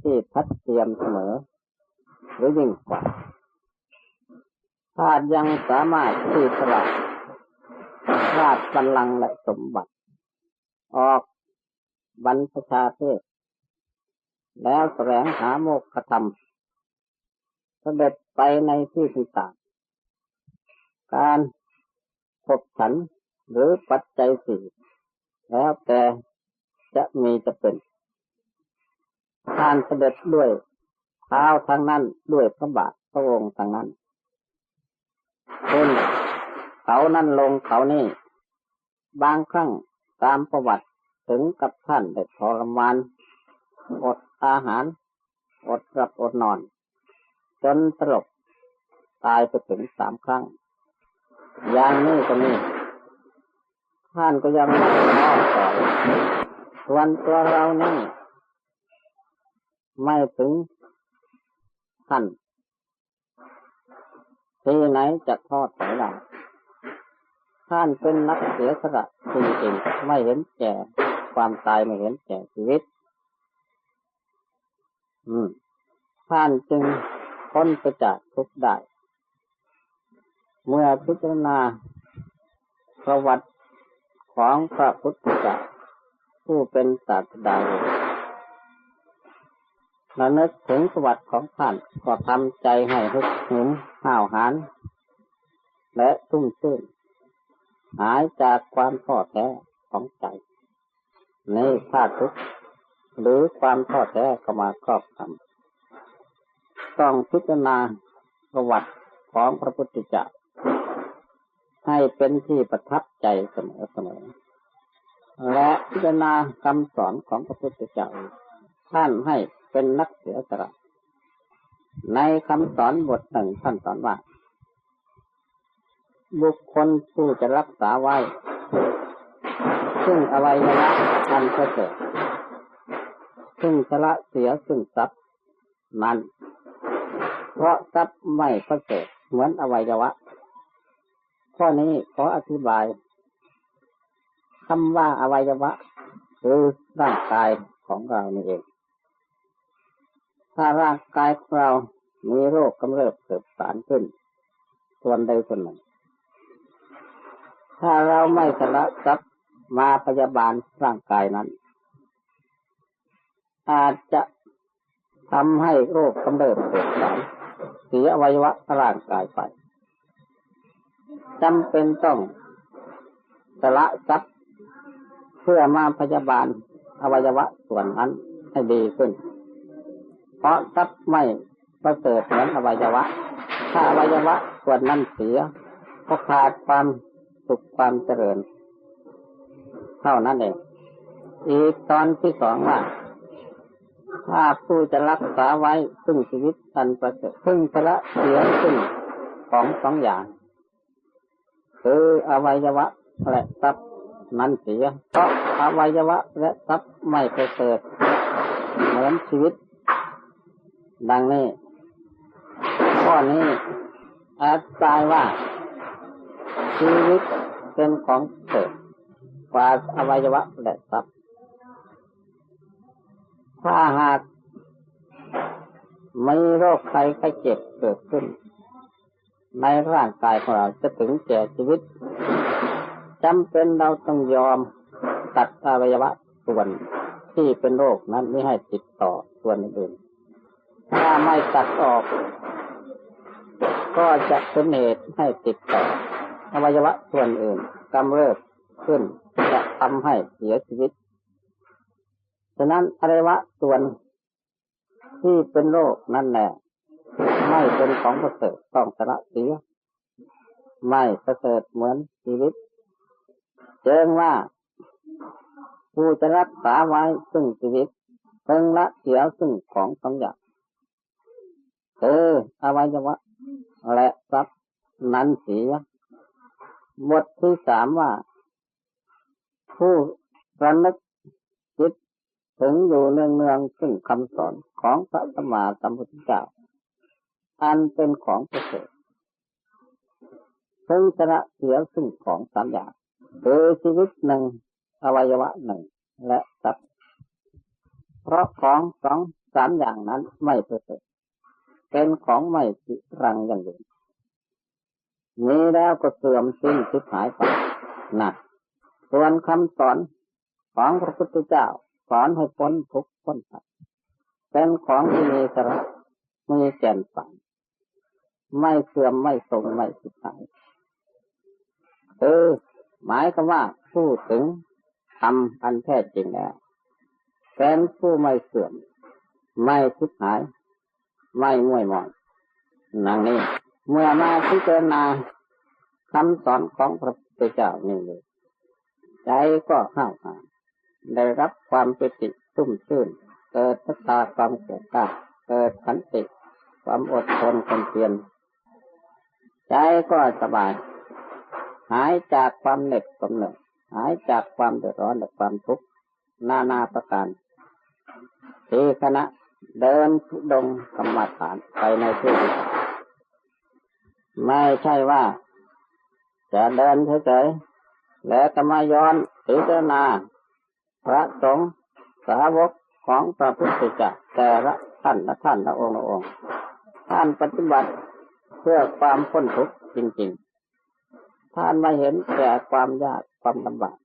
ที่ทัดเทียมเสมอหรือยิ่งกว่าถ้ายังสามารถที่สละราชบัลลังก์และสมบัติออกบรรพชาเพศแล้วแสวงหาโมกขธรรมเสด็จไปในที่ต่างๆการขบฉันหรือปัจจัยสี่แล้วแต่จะมีจะเป็นการเสด็จด้วยเท้าทางนั้นด้วยพระบาทพระองค์ทางนั้นขึ้นเขานั่นลงเขานี่บางครั้งตามประวัติถึงกับท่านได้ทรมานอดอาหารอดหลับอดนอนจนสลบตายไปถึง3 ครั้งอย่างนี้ก็มีท่านก็ยังไม่ท้อถอยส่วนตัวเรานี่ไม่ถึงท่านที่ไหนจะท้อถอยได้ท่านเป็นนักเสียสละจริงๆไม่เห็นแก่ความตายไม่เห็นแก่ชีวิตท่านจึงพ้นไปจากทุกข์ได้เมื่อพิจารณาประวัติของพระพุทธเจ้าผู้เป็นศาสดาและนึกถึงประวัติของท่านก็ทำใจให้ฮึกเหิมห้าวหาญและชุ่มชื่นหายจากความท้อแท้ของใจในธาตุทุกข์หรือความท้อแท้เข้ามาครอบงำต้องพิจารณาประวัติของพระพุทธเจ้าให้เป็นที่ประทับใจเสมอและพิจารณาคำสอนของพระพุทธเจ้าท่านให้เป็นนักเสียสละในคำสอนบทหนึ่งท่านสอนว่าบุคคลผู้จะรักษาไว้ซึ่งอวัยวะอันประเสริฐซึ่งสละเสียซึ่งทรัพย์นั้นเพราะทรัพย์ไม่ประเสริฐเหมือนอวัยวะข้อนี้ขออธิบายคำว่าอวัยวะคือร่างกายของเรานี่เองถ้าร่างกายของเรามีโรคกำเริบเกิดสารขึ้นส่วนใดส่วนหนึ่งถ้าเราไม่สละทรัพย์มาพยาบาลร่างกายนั้นอาจจะทำให้โรคกำเริบเกิดสารเสียอวัยวะร่างกายไปจำเป็นต้องสละทรัพย์เพื่อมาพยาบาลอวัยวะส่วนนั้นให้ดีขึ้นเพราะทรัพย์ไม่ประเสริฐเหมือนอวัยวะถ้าอวัยวะส่วนนั้นเสียก็ขาดความสุขความเจริญเท่านั้นเองอีกตอนที่สองว่าถ้าผู้จะรักษาไว้ซึ่งชีวิตอันประเสริฐพึงสละเสียซึ่งของ2 อย่างคืออวัยวะและทรัพย์นั้นเสียเพราะอวัยวะและทรัพย์ไม่ประเสริฐเหมือนชีวิตดังนี้ข้อนี้อธิบายว่าชีวิตเป็นของเกิดกว่าอวัยวะและทรัพย์ถ้าหากมีโรคภัยไข้เจ็บเกิดขึ้นในร่างกายของเราจะถึงแก่ชีวิตจำเป็นเราต้องยอมตัดอวัยวะส่วนที่เป็นโรคนั้นไม่ให้ติดต่อส่วนอื่นถ้าไม่ตัดออกก็จะเป็นเหตุให้ติดต่ออวัยวะส่วนอื่นกำเริบขึ้นจะทำให้เสียชีวิตฉะนั้นอวัยวะส่วนที่เป็นโรคนั่นแหละไม่เป็นของประเสริฐต้องสละเสีย ไม่ประเสริฐเหมือนชีวิตเจิงว่าผู้จะรักษาไว้ซึ่งชีวิตเพิ่งละเสียซึ่งของสองอย่างคืออวัยวะและทรัพย์นั้นเสียบทที่สามว่าผู้ระลึกจิตถึงอยู่เนืองๆซึ่งคำสอนของพระสัมมาสัมพุทธเจ้าอันเป็นของประเสริฐซึ่งชนะเสียซึ่งของสามอย่างคือชีวิตหนึ่งอวัยวะหนึ่งและทรัพย์เพราะของสองสามอย่างนั้นไม่ประเสริฐเป็นของไม่จิรังยั่งยืนมีแล้วก็เสื่อมสิ้นชิบหายไปนะส่วนคำสอนของพระพุทธเจ้าสอนให้พ้นทุกข์พ้นภัยเป็นของที่มีสาระมีแก่นสารไม่เสื่อมไม่ทรงไม่ชิบหายหมายความว่าผู้ถึงธรรมอันแท้จริงแล้วเป็นผู้ไม่เสื่อมไม่ชิบหายไม่ง่วยหมองนั่นนี่เมื่อมาพิจารณาคำสอนของพระพุทธเจ้านี่เลยใจก็ห้าวหาญได้รับความปิติชุ่มชื่นเกิดศรัทธาความแก่กล้าเกิดขันติความอดทนความเพียรใจก็สบายหายจากความเหน็ดความเหนื่อยหายจากความเดือดร้อนและความทุกข์นาประการที่คณะเดินธุดงค์กรรมฐานไปในที่นี้ไม่ใช่ว่าจะเดินเฉยๆแล้วก็มาย้อนพิจารณาพระสงฆ์สาวกของพระพุทธเจ้าแต่ละท่านละองค์ท่านปฏิบัติเพื่อความพ้นทุกข์จริงๆท่านไม่เห็นแก่ความยากความลำบาก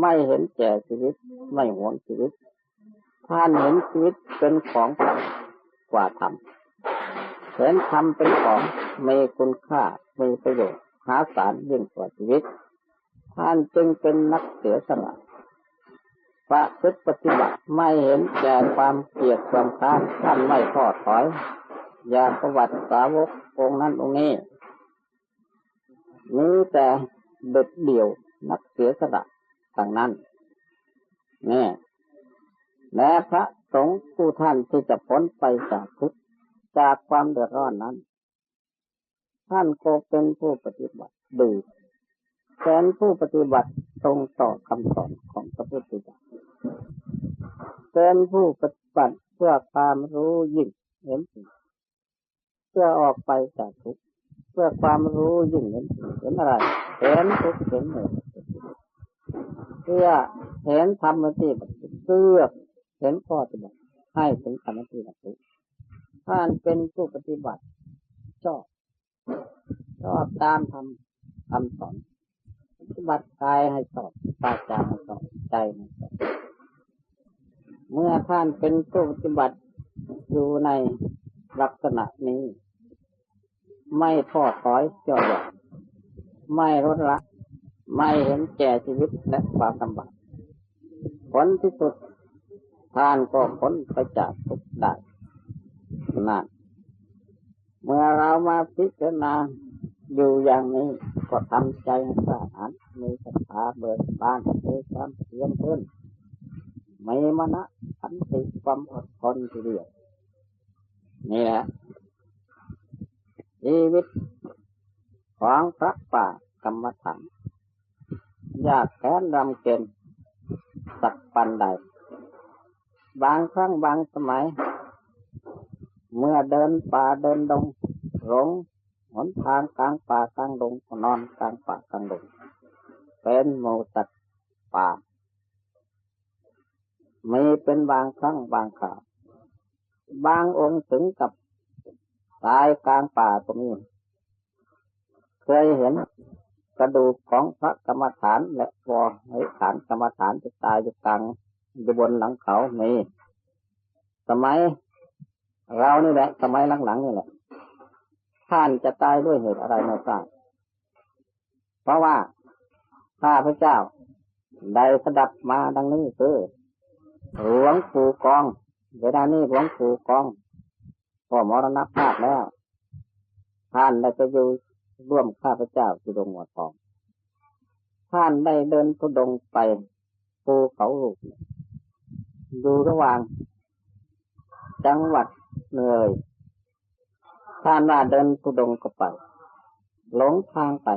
ไม่เห็นแก่ชีวิตไม่หวงชีวิตท่านเห็นชีวิตเป็นของกว่าธรรมเห็นธรรมเป็นของมีคุณค่ามีประโยชน์หาศาลยิ่งกว่าชีวิตท่านจึงเป็นนักเสียสละประพฤติปฏิบัติไม่เห็นแก่ความเกลียดความค้านท่านไม่ท้อถอยอย่าประวัติสาวกองค์นั้นองค์นี้มีแต่เด็ดเดี่ยวนักเสียสละต่างนั้นนี่และพระสงฆ์ผู้ท่านที่จะพ้นไปจากทุกข์จากความเดือดร้อนนั้นท่านก็เป็นผู้ปฏิบัติดีเป็นผู้ปฏิบัติตรงต่อคำสอนของพระพุทธเจ้าเป็นผู้ปฏิบัติเพื่อความรู้ยิ่งเห็นจริงเพื่อออกไปจากทุกข์เพื่อความรู้ยิ่งเห็นจริงเห็นอะไรเห็นทุกข์เห็นเหตุเพื่อเห็นธรรมที่เพื่อเห็นข้อปฏิบัติให้ถึงธรรมที่ทุกข์ท่านเป็นผู้ปฏิบัติชอบตามธรรมคำสอนปฏิบัติกายให้สอบวาจาให้สอบใจให้สอบเมื่อท่านเป็นผู้ปฏิบัติอยู่ในลักษณะนี้ไม่ท้อถอยย่อหย่อนไม่ลดละไม่เห็นแก่ชีวิตและความลำบากผลที่สุดท่านก็พ้นไปจากทุกข์ได้นั่นเมื่อเรามาพิจารณาอยู่อย่างนี้ก็ทำใจให้กล้าหาญมีศรัทธาเบิกบานมีความเพียรเพิ่มมีมณะขันติความอดทนทีเดียวนี่แหละชีวิตของพระป่ากรรมฐานยากแค้นรำเค็ญสักปันใดบางครั้งบางสมัยเมื่อเดินป่าเดินดงหลงหนทางกลางป่ากลางดงนอนกลางป่ากลางดงเป็นหมู่สัตว์ป่ามีเป็นบางครั้งบางคราวบางองค์ถึงกับตายกลางป่าตรงนี้เคยเห็นกระดูกของพระกรรมฐานและวอให้ฐานกรรมฐานที่ตายอยู่กลางอยู่บนหลังเขามีสมัยเรานี่แหละสมัยหลังๆนี่แหละท่านจะตายด้วยเหตุอะไรไม่ทราบเพราะว่าข้าพเจ้าได้สดับมาดังนี้คือหลวงปู่กองเวลานี้หลวงปู่กองก็มรณภาพแล้วท่านได้ไปอยู่ ร่วมข้าพเจ้าทุดงค์หัวทองท่านได้เดินทุดงค์ไปภูเขาลูกอยู่ระหว่างจังหวัดเลยท่านว่าเดินทุดงค์ก็ไปหลงทางไป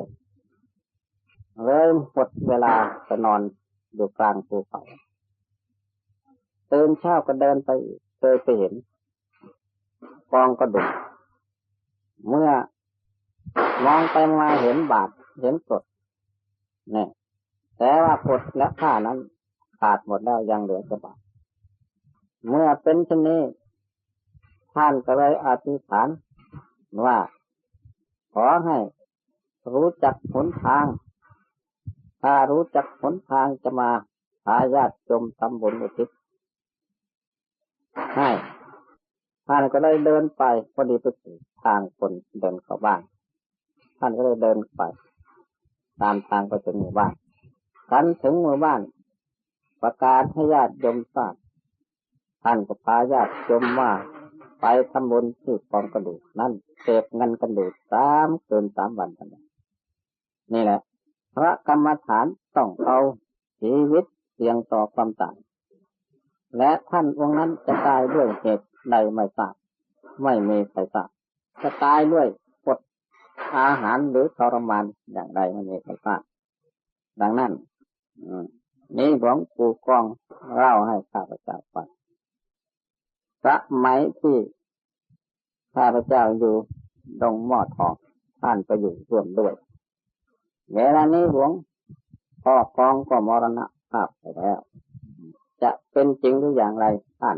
เลยหมดเวลาไปนอนอยู่กลางภูเขาตื่นเช้าก็เดินไปเคยไปเห็นกองกระดูกเมื่อมองไปมาเห็นบาดเห็นกรดเนี่ยแต่ว่ากรดและผ้านั้นขาดหมดแล้วยังเหลือแต่บาดเมื่อเป็นเช่นนี้ท่านก็เลยอธิษฐานว่าขอให้รู้จักหนทางถ้ารู้จักหนทางจะมาหาญาติโยมทำบุญอุทิศให้ท่านก็เลยเดินไปพอดีไปถึงทางคนเดินเข้าบ้านท่านก็เลยเดินไปตามทางไปถึงหมู่บ้านกันถึงหมู่บ้านประกาศให้ญาติโยมทราบท่านก็พาญาติโยมว่าไปทำบุญที่กองกระดูกนั่นเก็บเงินกระดูก3 คืน 3 วันกันนี่แหละพระกรรมฐานต้องเอาชีวิตเสี่ยงต่อความตายและท่านองค์นั้นจะตายด้วยเหตุใดไม่ทราบไม่มีใครทราบจะตายด้วยอดอาหารหรือทรมานอย่างใดไม่มีใครทราบดังนั้นนี่หลวงปู่กองเล่าให้ข้าพเจ้าฟังสมัยที่ข้าพเจ้าอยู่ดงหม้อทองท่านไปอยู่ร่วมด้วยเวลานี้หลวงพ่อกองก็มรณภาพไปแล้วจะเป็นจริงหรืออย่างไรท่าน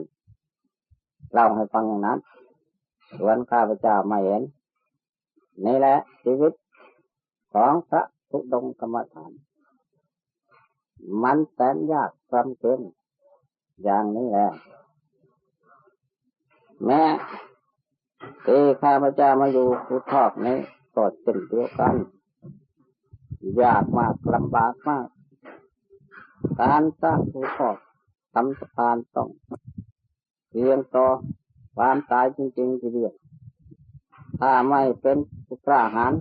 เล่าให้ฟังอย่างนั้นส่วนข้าพเจ้าไม่เห็นนี่แหละชีวิตของพระธุดงค์กรรมฐานมันแสนยากลำเค็ญอย่างนี้แหละแม้ที่ข้าพเจ้ามาอยู่ภูทอกนี้ก็เช่นเดียวกันยากมากลำบากมากการสร้างภูทอกทำสะพานต้องเสี่ยงต่อความตายจริงๆทีเดียวถ้าไม่เป็นผู้กล้าหาญ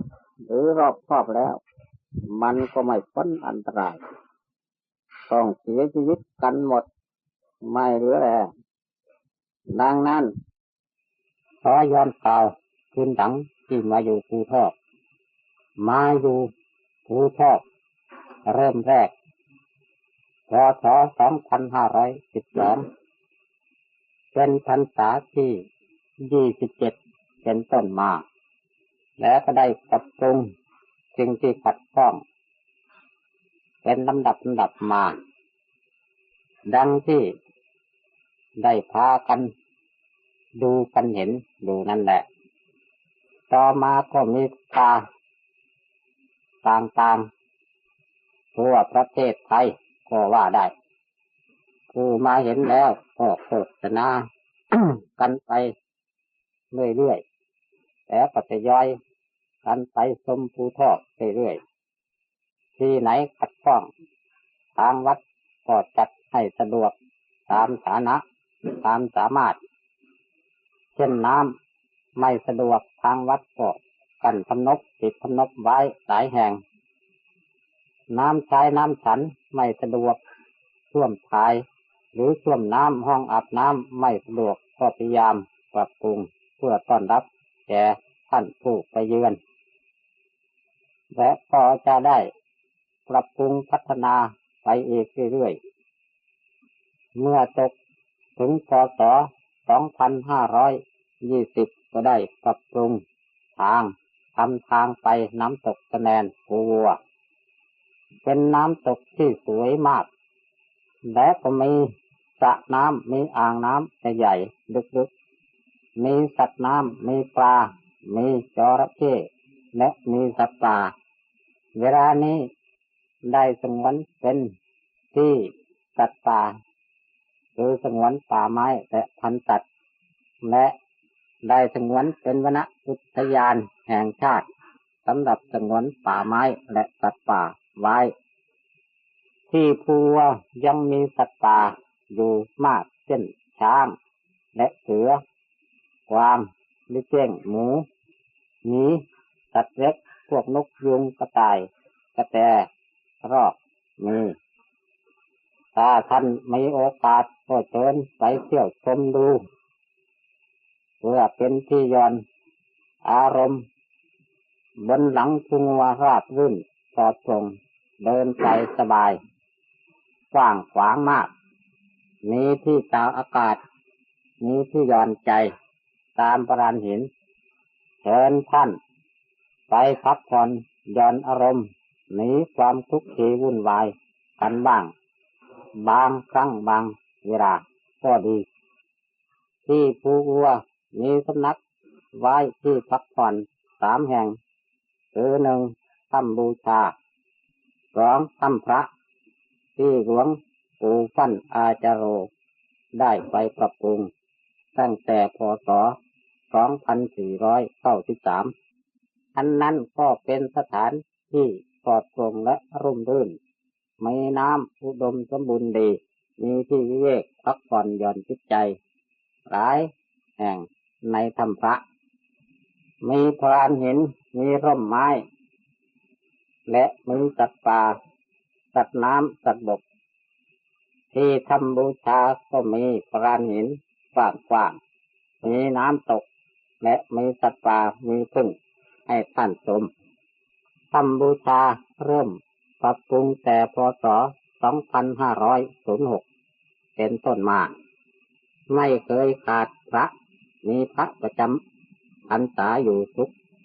หรือรอบคอบแล้วมันก็ไม่พ้นอันตรายต้องเสียชีวิตกันหมดไม่เหลือแล้วดังนั้นขอย้อนกล่าวคืนหลังที่มาอยู่ภูทอกมาอยู่ภูทอกเริ่มแรกพ.ศ. 2512เป็นพรรษาที่27เป็นต้นมาแล้วก็ได้ปรับปรุงสิ่งที่ขัดข้องเป็นลำดับมาดังที่ได้พากันดูกันเห็นดูนั่นแหละต่อมาก็มีตาต่างๆทั่วประเทศไทยก็ว่าได้ผู้มาเห็นแล้วก็โฆษณา กันไปเรื่อยๆแต่ก็จะย่อยกันไปชมภูทอกเรื่อยๆที่ไหนขัดข้องทางวัดก็จัดให้สะดวกตามฐานะตามสามารถเช่นน้ำไม่สะดวกทางวัดก็กั้นทำนบติดทำนบไว้หลายแห่งน้ำใช้น้ำฉันไม่สะดวกส้วมชายหรือส้วมน้ำห้องอาบน้ำไม่สะดวกก็พยายามปรับปรุงเพื่อต้อนรับแก่ท่านผู้ไปเยือนและก็จะได้ปรับปรุงพัฒนาไปอีกเรื่อยๆเมื่อตกถึงพ.ศ. 2520ก็ได้ปรับปรุงทางทำทางไปน้ำตกสะแนนภูวัวเป็นน้ำตกที่สวยมากและก็มีสระน้ำมีอ่างน้ำใหญ่ลึกๆมีสัตว์น้ำมีปลามีจระเข้และมีสัตว์ป่าเวลานี้ได้สงวนเป็นที่สัตว์ป่าคือสงวนป่าไม้และพันธุ์สัตว์และได้สงวนเป็นวนอุทยานแห่งชาติสำหรับสงวนป่าไม้และสัตว์ป่าไว้ที่ภูวัวยังมีสัตว์ป่าอยู่มากเช่นช้างและเสือกวางลิเก้งหมูหมีสัตว์เล็ก พวกนกยุงกระต่ายกระแตรอกมีถ้าท่านมีโอกาสก็เชิญไปเที่ยวชมดูเพื่อเป็นที่หย่อนอารมณ์บนหลังทุ่งราบรื่นปลอดโปร่งเดินไปสบายกว้างขวางมากมีที่ตากอากาศมีที่หย่อนใจตามปราณหินเชิญท่านไปพักผ่อนหย่อนอารมณ์หนีความทุกข์ที่วุ่นวายกันบ้างบางครั้งบางเวลาก็ดีที่ภูวัวมีสำนักไว้ที่พักผ่อน3 แห่งคือ1ถ้ำบูชา2ถ้ำพระที่หลวงปู่ฟั่นอาจารโรได้ไปปรับปรุงตั้งแต่พ.ศ. 2493อันนั้นก็เป็นสถานที่ปลอดโปร่งและร่มรื่นมีน้ำอุดมสมบูรณ์ดีมีที่วิเวกพักผ่อนหย่อนจิตใจหลายแห่งในถ้ำพระมีพรานหินมีร่มไม้และมีสัตว์ป่าสัตว์น้ำสัตว์บกที่ถ้ำบูชาก็มีพรานหินกว้างๆมีน้ำตกและมีสัตว์ป่ามีพึ่งให้ท่านชมถ้ำบูชาเริ่มปรับปรุงแต่พ.ศ. 2506เป็นต้นมาไม่เคยขาดพระมีพระประจำพรรษาอยู่ทุ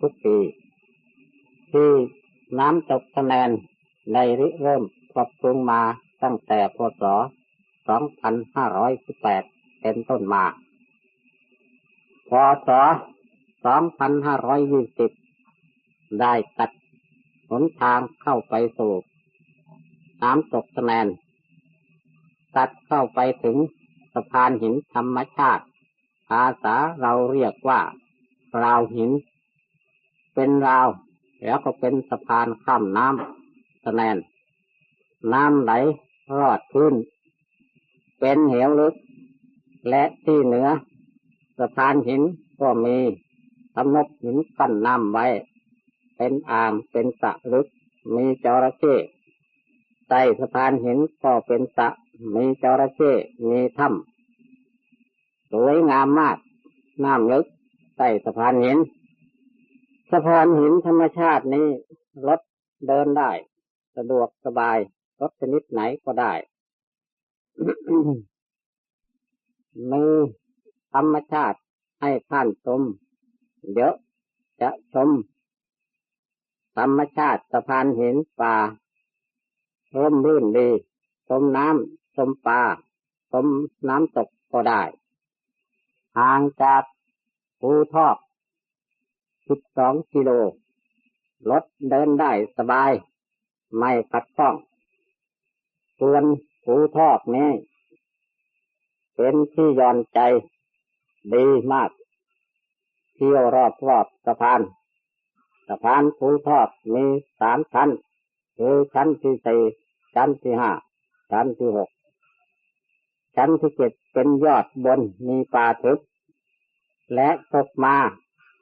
กปีที่น้ำตกคะแนนได้ริเริ่มปรับปรุงมาตั้งแต่พ.ศ. 2518เป็นต้นมาพ.ศ. 2520ได้ตัดหนทางเข้าไปสู่น้ำตกคะแนนตัดเข้าไปถึงสะพานหินธรรมชาติภาษาเราเรียกว่าราวหินเป็นราวแล้วก็เป็นสะพานข้ามน้ำคะแนนน้ำไหลรอดพื้นเป็นเหวลึกและที่เหนือสะพานหินก็มีทำนบหินกั้นน้ำไว้เป็นอ่างเป็นสระลึกมีจระเข้ใต้สะพานหินก็เป็นสระมีจระเข้มีถ้ำสวยงามมากน้ำลึกใต้สะพานหินสะพานหินธรรมชาตินี้รถเดินได้สะดวกสบายรถชนิดไหนก็ได้ มีธรรมชาติให้ท่านชมเยอะจะชมธรรมชาติสะพานหินป่าร่มรื่นดีชมน้ำชมป่าชมน้ำตกก็ได้ห่างจากภูทอก12 กิโลรถเดินได้สบายไม่ขัดข้องส่วนภูทอกนี้เป็นที่หย่อนใจดีมากเที่ยวรอบสะพานภูทอกมี3 ชั้นคือชั้นที่ 4ชั้นที่ 5ชั้นที่ 6ชั้นที่ 7เป็นยอดบนมีป่าทึบและตกมา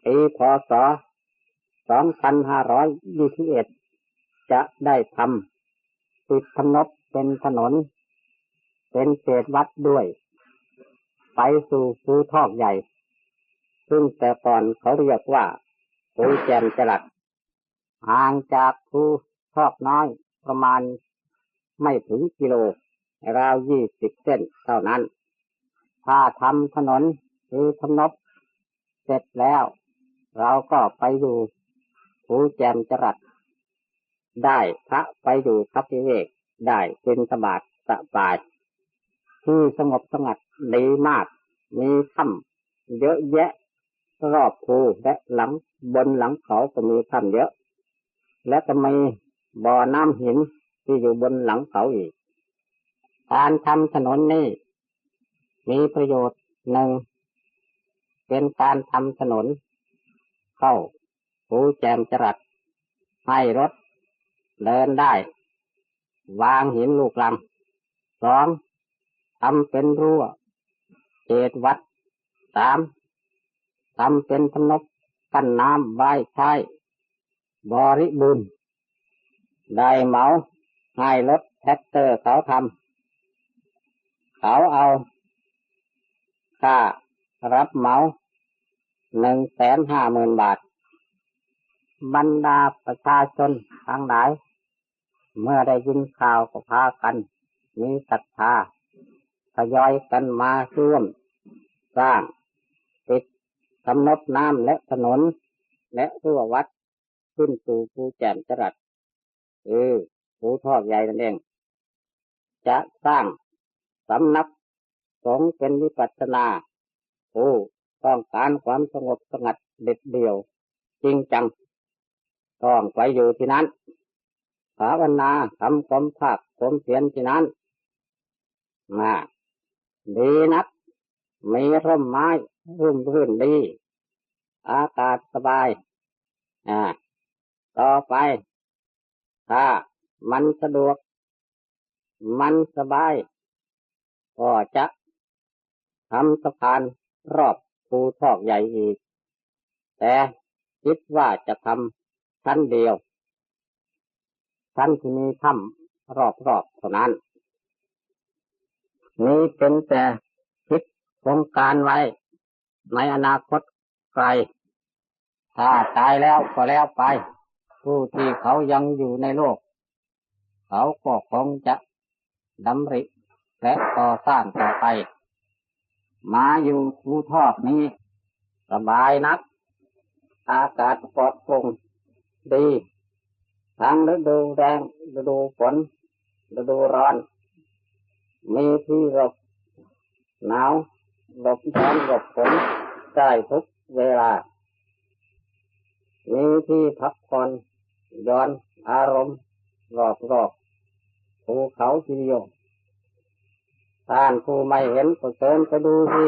ปีพ.ศ. 2521จะได้ทำติดถนนเป็นถนนเป็นเขตวัดด้วยไปสู่ภูทอกใหญ่ซึ่งแต่ก่อนเขาเรียกว่าภูแจ่มจรัสห่างจากภูทอกน้อยประมาณไม่ถึงกิโลราว20 เส้นเท่านั้นถ้าทำถนนคือถนนเสร็จแล้วเราก็ไปอยู่ภูแจ่มจรัสได้พระไปอยู่คับวิเวกได้เป็นสบายสบายที่สงบสงัดดีมากมีถ้ำเยอะแยะรอบภูและบนหลังเขาก็มีถ้ำเยอะและก็มีบ่อน้ำหินที่อยู่บนหลังเขาอีกการทำถนนนี้มีประโยชน์หนึ่งเป็นการทำถนนเข้าภูแจ่มจรัสให้รถเดินได้วางหินลูกรัง 2ทำเป็นรั้วเขตวัด 3ทำเป็นถนนกั้นน้ำไว้ใช้ บริบูรณ์ได้เหมาให้รถแท็กเตอร์เขาทำเขาเอาค่ารับเหมา150,000 บาทบรรดาประชาชนทั้งหลายเมื่อได้ยินข่าวก็พากันมีศรัทธาทยอยกันมาร่วมสร้างติดกำหนดน้ำและถนนและรั้ววัดขึ้นสู่ภูแจ่มจรัสภูทอกใหญ่นั่นเองจะสร้างสำนักสงฆ์เป็นวิปัสสนาผู้ต้องการความสงบสงัดเด็ดเดี่ยวจริงจังต้องไปอยู่ที่นั้นภาวนาทำความภาคความเพียรที่นั้นมาดีนักมีร่มไม้ร่มรื่นดีอากาศสบายต่อไปถ้ามันสะดวกมันสบายก็จะทำสะพานรอบภูทอกใหญ่อีกแต่คิดว่าจะทำชั้นเดียวชั้นที่มีถ้ำรอบๆเท่านั้นนี้เป็นแต่คิดโครงการไว้ในอนาคตไกลถ้าตายแล้วก็แล้วไปผู้ที่เขายังอยู่ในโลกเขาก็คงจะดำริและก่อสร้างต่อไปมาอยู่ภูทอกนี้สบายนักอากาศปลอดโปร่งดีทั้งฤดูแล้งฤดูฝนฤดูร้อนมีที่หลบหนาวหลบร้อนหลบฝนได้ทุกเวลามีที่พักผ่อนย้อนอารมณ์รอบภูเขาทีเดียวท่านผู้ไม่เห็นก็เชิญไปดูสิ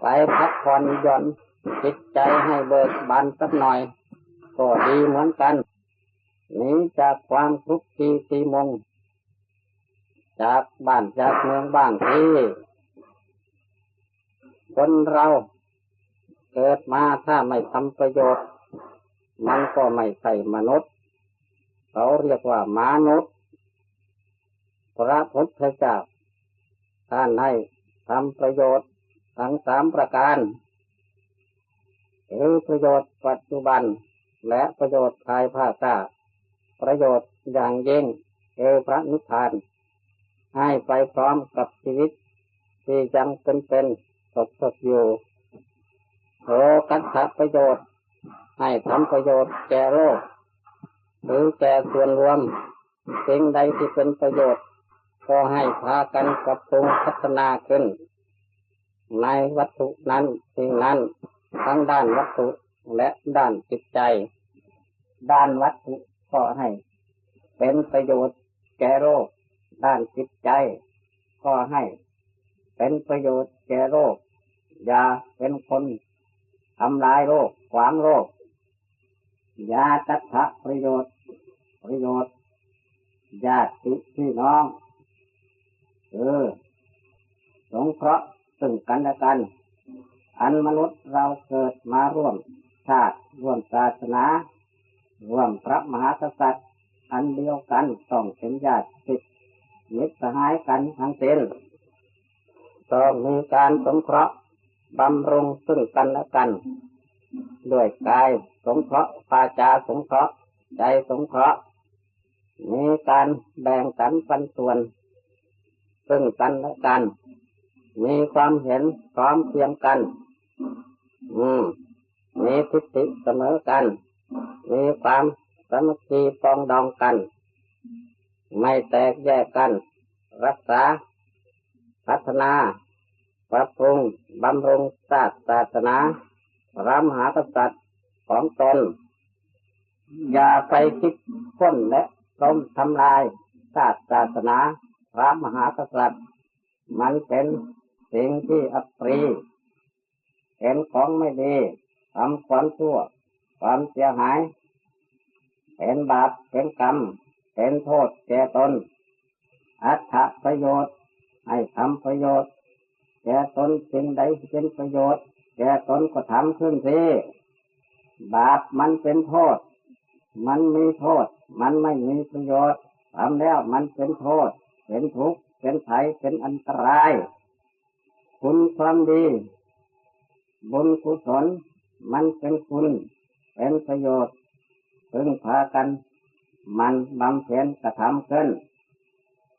ไปพักผ่อนหย่อนจิตใจให้เบิกบานสักหน่อยก็ดีเหมือนกันหนีจากความทุกข์ตีมงจากบ้านจากเมืองบ้างที่คนเราเกิดมาถ้าไม่ทำประโยชน์มันก็ไม่ใช่มนุษย์เขาเรียกว่ามนุษย์พระพุทธเจ้าท่านให้ทำประโยชน์ทั้ง3 ประการคือประโยชน์ปัจจุบันและประโยชน์ภายภาคหน้าประโยชน์อย่างยิ่งคือพระนิพพานให้ไปพร้อมกับชีวิตที่ยังเป็นสดอยู่โลกัตถประโยชน์ให้ทำประโยชน์แก่โลกหรือแก่ส่วนรวมสิ่งใดที่เป็นประโยชน์ก็ให้พากันปรับปรุงพัฒนาขึ้นในวัตถุนั้นสิ่งนั้นทั้งด้านวัตถุและด้านจิตใจด้านวัตถุก็ให้เป็นประโยชน์แก่โลกด้านจิตใจก็ให้เป็นประโยชน์แก่โลกอย่าเป็นคนทำลายโลกขวางโลกอย่าตัดทะประโยชน์ญาติพี่น้องสงเคราะห์ซึ่งกันและกันอันมนุษย์เราเกิดมาร่วมชาติร่วมศาสนาร่วมพระมหากษัตริย์อันเดียวกันต้องเป็นญาติมิตรสหายกันทั้งสิ้นต้องมีการสงเคราะห์บำรุงซึ่งกันและกันด้วยกายสงเคราะห์วาจาสงเคราะห์ใจสงเคราะห์มีการแบ่งสรรปันส่วนซึ่งกันและกันมีความเห็นพร้อมเพรียงกันมีทิฏฐิเสมอกันมีความสามัคคีปรองดองกันไม่แตกแยกกันรักษาพัฒนาปรับปรุงบำรุงศาสนาพระมหากษัตริย์ของตนอย่าไปคิดค้นและล้มทำลายศาสนาพระมหากษัตริย์มันเป็นสิ่งที่อัปรีเป็นของไม่ดีทำความชั่วความเสียหายเป็นบาปเป็นกรรมเป็นโทษแก่ตนอัตถประโยชน์ให้ทำประโยชน์แก่ตนสิ่งใดที่เป็นประโยชน์แก่ตนก็ทำขึ้นสิบาปมันเป็นโทษ มันมีโทษมันไม่มีประโยชน์ทำแล้วมันเป็นโทษเป็นทุกข์เป็นภัยเป็นอันตรายคุณความดีบุญกุศลมันเป็นคุณเป็นประโยชน์พึงพากันมันบำเพ็ญกระทำขึ้น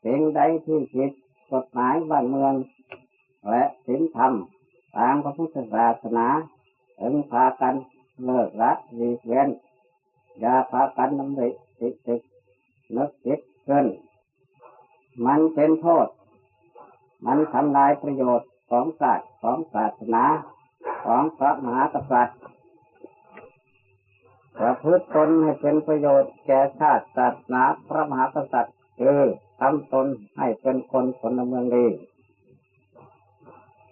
สิ่งใดที่ผิดกฎหมายบ้านเมืองและศีลธรรมตามพระพุทธศาสนาพึงพากันเลิกละหลีกเว้นอย่าพากันดำริติดติดนึกคิดขึ้นมันเป็นโทษมันทำลายประโยชน์ของศาสตร์ของศาสนาของพระมหากษัตริย์ประพฤติตนให้เป็นประโยชน์แก่ชาติศาสนาพระมหากษัตริย์คือทำตนให้เป็นคนพลเมืองดี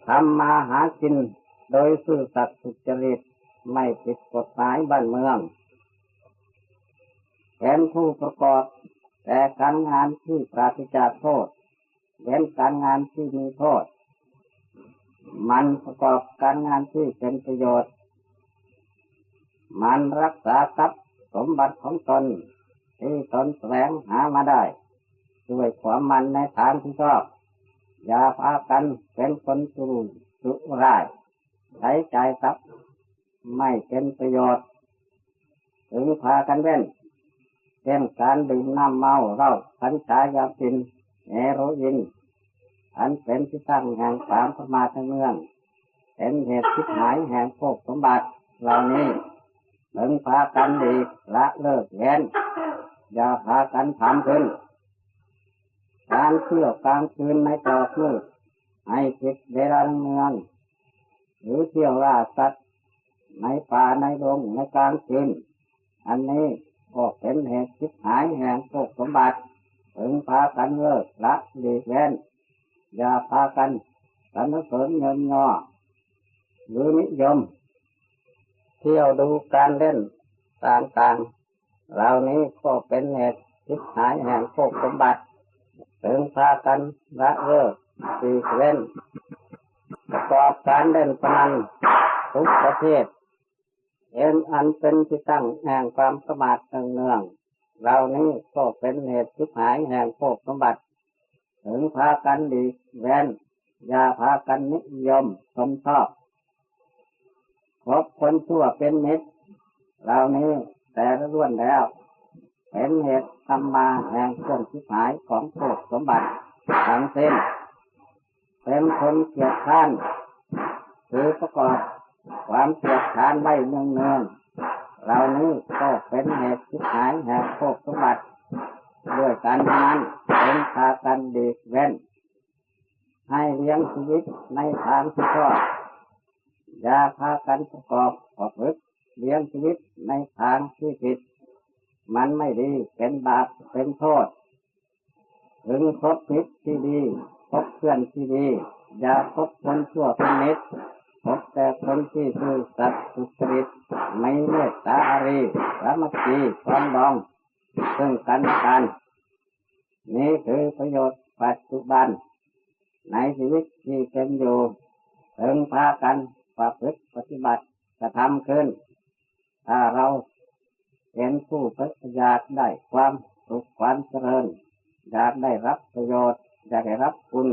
ทำมาหากินโดยซื่อสัตย์สุจริตไม่ผิดกฎหมายบ้านเมืองเป็นผู้ประกอบแต่การงานที่ปราศจากโทษเป็นการงานที่มีโทษมันประกอบการงานที่เป็นประโยชน์มันรักษาทรัพย์สมบัติของตนที่ตนแสวงหามาได้ด้วยความมันในทางที่ชอบอย่าพากันเป็นคนสุร่ายใช้จ่ายทรัพย์ไม่เป็นประโยชน์ถึงพากันเว้นเช่นการดื่มน้ำเมาเหล้ากัญชายาพิษเฮโรอีนอันเป็นที่ตั้งแห่งความประมาทในเมืองเป็นเหตุชิบหายแห่งโภคสมบัติเหล่านี้ถึงพากันดีละเลิกเว้นอย่าพากันทำขึ้นการเที่ยวกลางคืนในตรอกมืดให้ผิดเวลาเมืองหรือเที่ยวล่าสัตว์ในป่าในดงในกลางคืนอันนี้ก็เป็นเหตุชิบหายแห่งโภคสมบัติถึงพากันเลิกละหลีกเว้นอย่าพากันสรรเสริญเยินยอหรือนิยมเที่ยวดูการเล่นต่างๆเหล่านี้ก็เป็นเหตุชิบหายแห่งโภคสมบัติถึงพากันละเลิกหลีกเว้นประกอบการเล่นพนันทุกประเภทอันเป็นที่ตั้งแห่งความประมาทเนืองๆเหล่านี้ก็เป็นเหตุชิบหายแห่งโภคสมบัติถึงพากันหลีกเว้นอย่าพากันนิยมชมชอบคบคนชั่วเป็นมิตรเหล่านี้แต่ละล้วนแล้วเป็นเหตุทำมาแห่งเครื่องชิบหายของโภคสมบัติทั้งสิ้นเป็นคนเกียจคร้านคือประกอบความเกียจคร้านไว้เนืองๆเหล่านี้ก็เป็นเหตุชิบหายแห่งโภคสมบัติด้วยกันนั้นเป็นพากันหลีกเว้นให้เลี้ยงชีวิตในทางที่ชอบอย่าพากันประกอบประพฤติเลี้ยงชีวิตในทางที่ผิดมันไม่ดีเป็นบาปเป็นโทษถึงคบมิตรที่ดีคบเพื่อนที่ดีอย่าคบคนชั่วเป็นมิตรคบแต่คนที่ซื่อสัตย์สุจริตไม่เมตตาอารีสามัคคีปรองดองซึ่งกันและกันนี่คือประโยชน์ปัจจุบันในชีวิตที่เป็นอยู่ถึงพากันประพฤติปฏิบัติกระทำขึ้นถ้าเราเป็นผู้อยากได้ความสุขความเจริญอยากได้รับประโยชน์อยากได้รับคุณ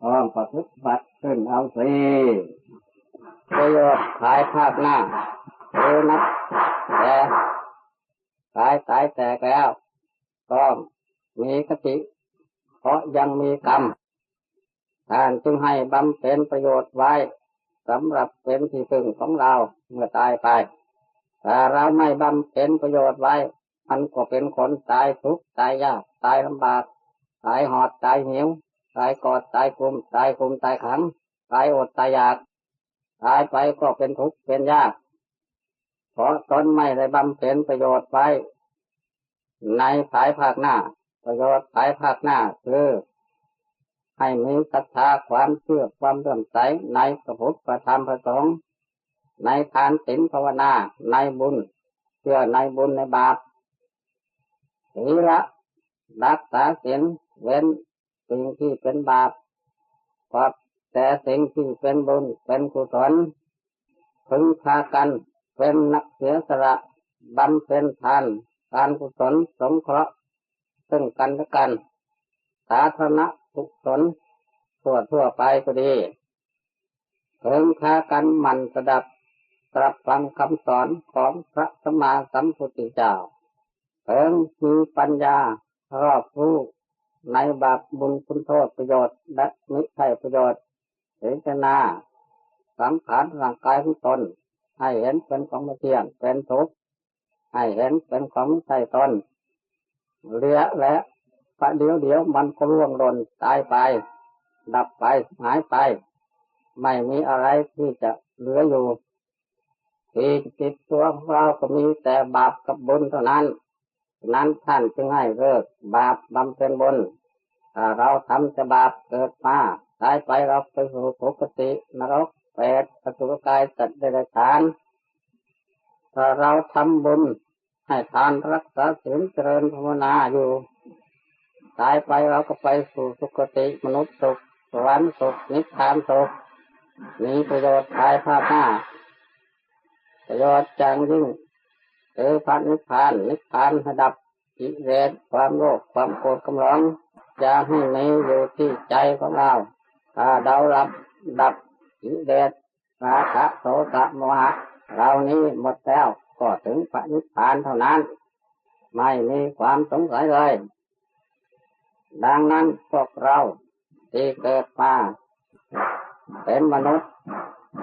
ต้องประพฤติปฏิบัติขึ้นเอาสิประโยชน์ภายภาคหน้าคือนับแต่ตายแตกแล้วต้องมีคติเพราะยังมีกรรมท่านจึงให้บำเพ็ญประโยชน์ไว้สำหรับเป็นที่พึ่งของเราเมื่อตายไปถ้าเราไม่บำเพ็ญประโยชน์ไว้มันก็เป็นคนตายทุกข์ตายยากตายลำบากตายหอดตายหิวตายกอดตายกุมตายขังตายอดตายอยากตายไปก็เป็นทุกข์เป็นยากเพราะตนไม่ได้บำเพ็ญประโยชน์ไว้ในภายภาคหน้าประโยชน์ภายภาคหน้าคือให้มีศรัทธาความเชื่อความเลื่อมใสในพระพุทธพระธรรมพระสงฆ์ในทานศีลภาวนาในบุญเชื่อในบุญในบาปศีลรักษาศีลเว้นสิ่งที่เป็นบาปก็แต่สิ่งที่เป็นบุญเป็นกุศลพึงพากันเป็นนักเสียสละ บำเพ็ญทานการกุศลสงเคราะห์ซึ่งกันและกันสาธารณกุศลทั่วไปก็ดีเพิ่มค่ากันหมั่นสดับตรับฟังคำสอนของพระสัมมาสัมพุทธเจ้าเพิ่มมีปัญญารอบรู้ในบาปบุญคุณโทษประโยชน์และมิใช่ประโยชน์พิจารณาสังขารร่างกายของตนให้เห็นเป็นของไม่เที่ยงเป็นทุกข์ให้เห็นเป็นของไม่ใช่ตนเหลือและประเดี๋ยวมันก็ร่วงหล่นตายไปดับไปหายไปไม่มีอะไรที่จะเหลืออยู่ที่ติดตัวของเราก็มีแต่บาปกับบุญเท่านั้นท่านจึงให้เลิกบาปบำเพ็ญบุญถ้าเราทำแต่บาปเกิดมาตายไปเราไปสู่ภพตินรกเปรตอสุรกายสัตว์เดรัจฉานถ้าเราทำบุญให้ทานรักษาศีลเจริญภาวนาอยู่ตายไปเราก็ไปสู่สุคติมนุษย์สุขสวรรค์สุขนิพพานสุขมีประโยชน์ภายภาคหน้าประโยชน์จังยิ่งคือพระนิพพานให้ดับกิเลสความโลภความโกรธความหลงจะให้มีอยู่ที่ใจของเราถ้าเราดับกิเลสราคะโทสะโมหะเรานี้หมดแล้วก็ถึงพระนิพพานเท่านั้นไม่มีความสงสัยเลยดังนั้นพวกเราที่เกิดมาเป็นมนุษย์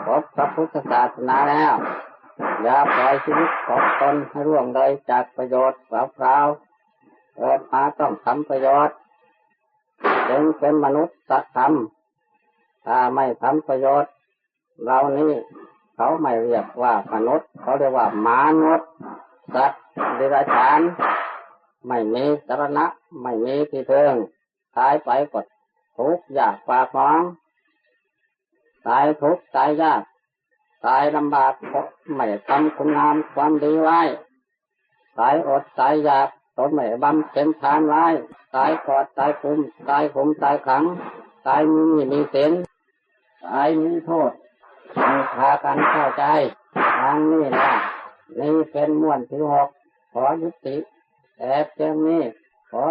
พบพระพุทธศาสนาแล้วอย่าปล่อยชีวิตของตนให้ร่วงเลยจากประโยชน์เปล่าๆเกิดมาต้องทำประโยชน์จึงเป็นมนุษย์สัตว์ธรรมถ้าไม่ทำประโยชน์เรานี้เขาไม่เรียกว่ามนุษย์เขาเรียกว่ามนุษย์สัตว์เดรัจฉานไม่มีสรณะไม่มีที่พึ่งตายไปก็ทุกข์ยากปากหมองตายทุกข์ตายยากตายลำบากเพราะไม่ทำคุณงามความดีไว้ตายอดตายอยากตนไม่บำเพ็ญทานไว้ตายกอดตายคุมตายขังตายมีศีลตายมีโทษให้พากันเข้าใจทางนี้นะนี่เป็นม้วนที่ 6ขอยุติแต่เพียงนี้ขอ